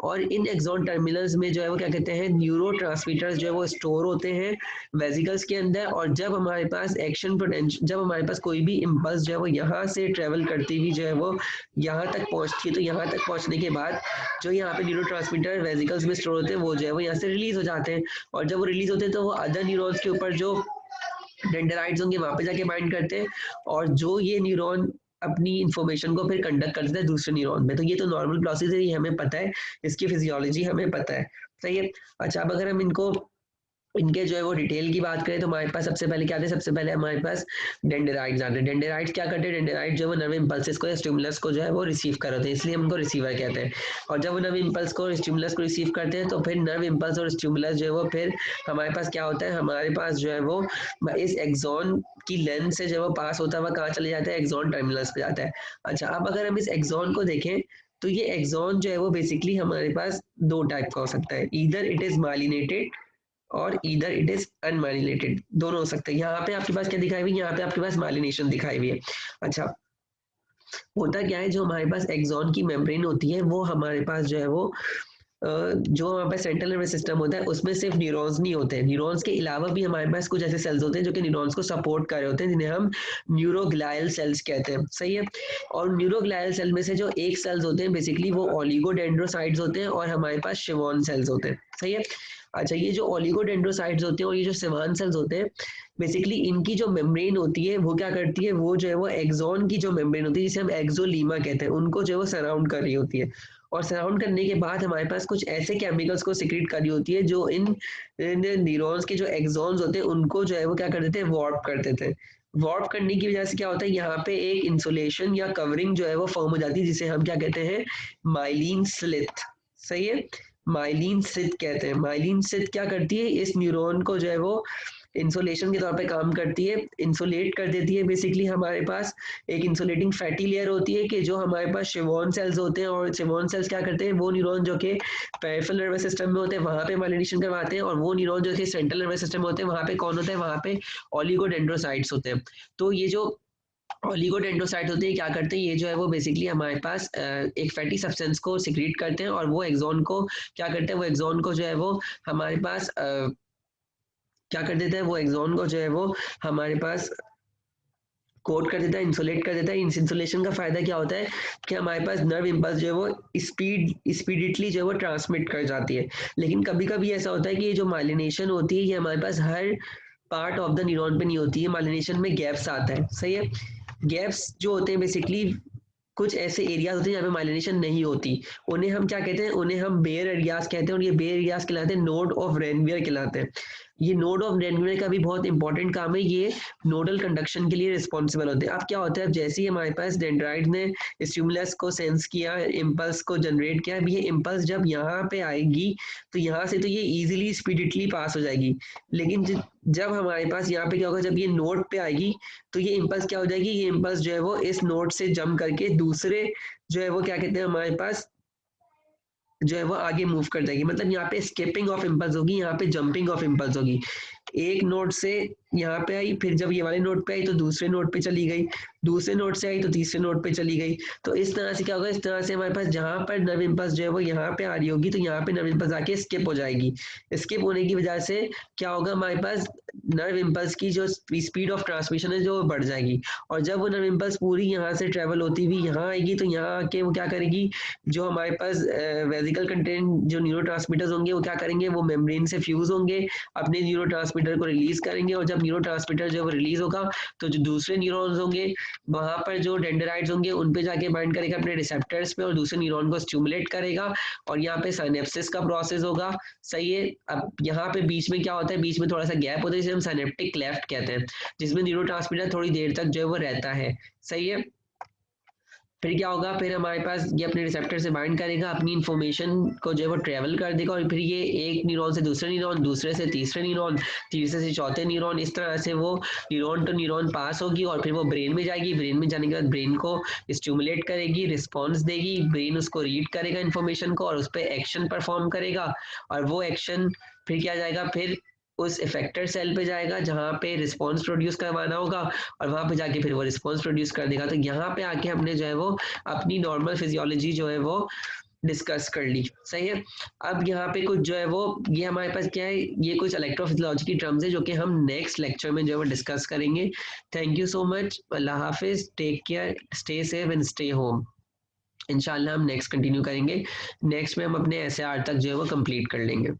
और इन एक्सॉन टर्मिनल्स में जो है वो क्या कहते हैं न्यूरो ट्रांसमीटर्स जो है वो स्टोर होते हैं वेसिकल्स के अंदर, और जब हमारे पास एक्शन पोटेंशियल, जब हमारे पास कोई भी इम्पल्स जो है वो यहाँ से ट्रेवल करती हुई जो है वो यहाँ तक पहुँचती है, तो यहाँ तक पहुँचने के बाद जो यहाँ पे न्यूरो ट्रांसमीटर वेसिकल्स में स्टोर होते हैं वो जो है वो यहाँ से रिलीज हो जाते हैं, और जब वो रिलीज होते हैं तो वो अदर न्यूरॉन्स के ऊपर जो डेंड्राइट्स होंगे वहां पे जाके बाइंड करते हैं, और जो ये न्यूरॉन अपनी इंफॉर्मेशन को फिर कंडक्ट करता है दूसरे न्यूरॉन में। तो ये तो नॉर्मल प्रोसेस है, ये हमें पता है, इसकी फिजियोलॉजी हमें पता है, सही है। अच्छा, अब अगर हम इनके जो है वो डिटेल की बात करें तो हमारे पास सबसे पहले क्या आते हैं, सबसे पहले हमारे पास डेंड्राइट्स आते हैं। डेंड्राइट्स क्या करते हैं, डेंड्राइट जो है नर्व इम्पल्सेस को या स्टिमुलस को जो है वो रिसीव कर होते हैं, इसलिए हमको रिसीवर कहते हैं। और जब वो नर्व इम्पल्स को स्टिमुलस को रिसीव करते हैं तो फिर नर्व इम्पल्स और स्टिमुलस जो है वो फिर हमारे पास क्या होता है, हमारे पास जो है वो इस एक्सॉन की लेंथ से जो है वो पास होता है, वह कहाँ चले जाता है, एक्सॉन टर्मिनल्स पे जाता है। अच्छा, अब अगर हम इस एक्सॉन को देखें तो ये एक्सॉन जो है वो बेसिकली हमारे पास दो टाइप का हो सकता है, ईदर इट इज माइलिनेटेड और इधर इट इज अनमाइलिनेटेड, दोनों हो सकते हैं। यहाँ पे आपके पास क्या दिखाई हुई है, यहाँ पे आपके पास माइलिनेशन दिखाई हुई है। अच्छा, होता क्या है, जो हमारे पास एक्सॉन की मेम्ब्रेन होती है वो हमारे पास जो है वो जो हमारे पास सेंट्रल नर्वस सिस्टम होता है उसमें सिर्फ न्यूरॉन्स नहीं होते हैं, न्यूरॉन्स के अलावा भी हमारे पास कुछ ऐसे सेल्स होते हैं जो कि न्यूरॉन्स को सपोर्ट कर रहे होते हैं, जिन्हें हम न्यूरोग्लायल सेल्स कहते हैं, सही है। और न्यूरोग्लायल सेल में से जो एक सेल्स होते हैं बेसिकली वो ओलिगोडेंड्रोसाइट्स होते हैं, और हमारे पास शिवॉन सेल्स होते हैं, सही है। अच्छा, ये जो ओलिगोडेंड्रोसाइट्स होते हैं और ये जो शिवॉन सेल्स होते हैं बेसिकली इनकी जो मेम्ब्रेन होती है वो क्या करती है, वो जो है वो एक्सॉन की जो मेम्ब्रेन होती है जिसे हम एक्सोलीमा कहते हैं उनको जो है वो सराउंड कर रही होती है, और सराउंड करने के बाद हमारे पास कुछ ऐसे केमिकल्स को सिक्रीट कर रही होती है जो इन न्यूरॉन्स के जो एक्सॉन्स होते हैं उनको जो है वो क्या कर देते हैं, वार्प कर देते हैं। वार्प करने की वजह से क्या होता है, यहाँ पे एक इंसुलेशन या कवरिंग जो है वो फॉर्म हो जाती है जिसे हम क्या कहते हैं, माइलिन स्लिथ, सही है, माइलिन स्लिथ कहते हैं। माइलिन स्लिथ क्या करती है, इस न्यूरॉन को जो है वो इंसुलेशन के तौर पे काम करती है, इंसुलेट कर देती है। बेसिकली हमारे पास एक इंसुलेटिंग फैटी लेयर होती है कि जो हमारे पास शिवॉन सेल्स होते हैं, और शिवॉन सेल्स क्या करते हैं, वो न्यूरॉन जो कि पेरिफेरल नर्वस सिस्टम में होते हैं वहाँ पे माइलिनेशन करवाते हैं, और वो न्यूरॉन जो कि सेंट्रल नर्वस सिस्टम में होते हैं वहाँ पे कौन होता है, वहाँ पे ओलिगोडेंड्रोसाइट्स होते हैं। तो ये जो ओलिगोडेंड्रोसाइट होते हैं क्या करते हैं, ये जो है वो बेसिकली हमारे पास एक फैटी सब्सटेंस को सिक्रीट करते हैं, और वो एक्सॉन को क्या करते हैं, वो एक्सॉन को जो है वो हमारे पास क्या कर देता है, वो एक्सॉन को जो है वो हमारे पास कोट कर देता है, इंसुलेट कर देता है। इस इंसुलेशन का फायदा क्या होता है कि हमारे पास नर्व इम्पल्स जो है वो स्पीडिटली जो है वो ट्रांसमिट कर जाती है। लेकिन कभी कभी ऐसा होता है कि ये जो माइलिनेशन होती है ये हमारे पास हर पार्ट ऑफ द न्यूरॉन पे नहीं होती है, माइलिनेशन में गैप्स आता है, सही है। गैप्स जो होते हैं बेसिकली कुछ ऐसे एरियाज होते हैं जहाँ पे माइलिनेशन नहीं होती, उन्हें हम क्या कहते हैं, उन्हें हम बेयर एरियाज कहते हैं, और ये बेयर एरियाज कहलाते हैं नोड ऑफ रेनवियर कहलाते हैं। ये नोड ऑफ रेनवियर का भी बहुत इंपॉर्टेंट काम है, ये नोडल कंडक्शन के लिए रिस्पॉन्सिबल होते हैं। अब क्या होता है, अब जैसे ही हमारे पास डेंड्राइट ने स्टिमुलस को सेंस किया, इम्पल्स को जनरेट किया, अब ये इम्पल्स जब यहाँ पे आएगी तो यहाँ से तो ये इजीली स्पीडिटली पास हो जाएगी। लेकिन जब हमारे पास यहाँ पे क्या होगा, जब ये नोड पे आएगी तो ये इम्पल्स क्या हो जाएगी, ये इम्पल्स जो है वो इस नोड से जंप करके दूसरे जो है वो क्या कहते हैं हमारे पास जो है वो आगे मूव कर जाएगी। मतलब यहाँ पे स्किपिंग ऑफ इम्पल्स होगी, यहाँ पे जंपिंग ऑफ इम्पल्स होगी। एक नोड से यहाँ पे आई, फिर जब ये वाले नोड पे आई तो दूसरे नोड पे चली गई, दूसरे नोड से आई तो तीसरे नोड पे चली गई। तो इस तरह से क्या होगा, इस तरह से हमारे पास जहाँ पर नर्व इम्पल्स जो है वो यहाँ पे आ रही होगी तो यहाँ पे नर्व इम्पल्स आके स्किप हो जाएगी। स्किप होने की वजह से क्या होगा, हमारे पास नर्व इम्पल्स की जो स्पीड ऑफ ट्रांसमिशन है जो बढ़ जाएगी। और जब वो नर्व इम्पल्स पूरी यहाँ से ट्रेवल होती हुई यहाँ आएगी तो यहाँ आके वो क्या करेगी, जो हमारे पास वेसिकल कंटेंट जो न्यूरोट्रांसमीटर्स होंगे वो क्या करेंगे, वो मेम्ब्रेन से फ्यूज होंगे, अपने न्यूरोट्रांसमीटर को रिलीज करेंगे, और जब न्यूरोट्रांसमीटर जो है रिलीज होगा तो जो दूसरे न्यूरॉन्स होंगे वहां पर जो डेंड्राइट्स होंगे उन पे जाके बाइंड करेगा अपने रिसेप्टर्स पे और दूसरे न्यूरॉन को स्टिमुलेट करेगा, और यहाँ पे साइनेप्सिस का प्रोसेस होगा, सही है। अब यहाँ पे बीच में क्या होता है, बीच में थोड़ा सा गैप होता है जिसे हम साइनेप्टिक क्लेफ्ट कहते हैं, जिसमें न्यूरोट्रांसमीटर थोड़ी देर तक जो है वो रहता है, सही है। फिर क्या होगा, फिर हमारे पास ये अपने रिसेप्टर से बाइंड करेगा, अपनी इन्फॉर्मेशन को जो है वो ट्रेवल कर देगा, और फिर ये एक न्यूरॉन से दूसरे न्यूरॉन, दूसरे से तीसरे न्यूरॉन, तीसरे से चौथे न्यूरॉन, इस तरह से वो न्यूरॉन टू न्यूरॉन पास होगी, और फिर वो ब्रेन में जाएगी। ब्रेन में जाने के बाद ब्रेन को स्टिमुलेट करेगी, रिस्पॉन्स देगी, ब्रेन उसको रीड करेगा इन्फॉर्मेशन को और उस पर एक्शन परफॉर्म करेगा, और वो एक्शन फिर क्या जाएगा, फिर उस इफेक्टर सेल पे जाएगा जहाँ पे रिस्पॉन्स प्रोड्यूस करवाना होगा, और वहां पे जाके फिर वो रिस्पॉन्स प्रोड्यूस कर देगा। तो यहाँ पे आके हमने जो है वो अपनी नॉर्मल फिजियोलॉजी जो है वो डिस्कस कर ली, सही है। अब यहाँ पे कुछ जो है वो ये हमारे पास क्या है, ये कुछ इलेक्ट्रोफिजियोलॉजी की टर्म्स है जो कि हम नेक्स्ट लेक्चर में जो है वो डिस्कस करेंगे। थैंक यू सो मच, अल्लाह हाफिज, take care, stay safe and stay home. इंशाल्लाह हम नेक्स्ट कंटिन्यू करेंगे, नेक्स्ट में हम अपने SAR तक जो है वो कंप्लीट कर लेंगे।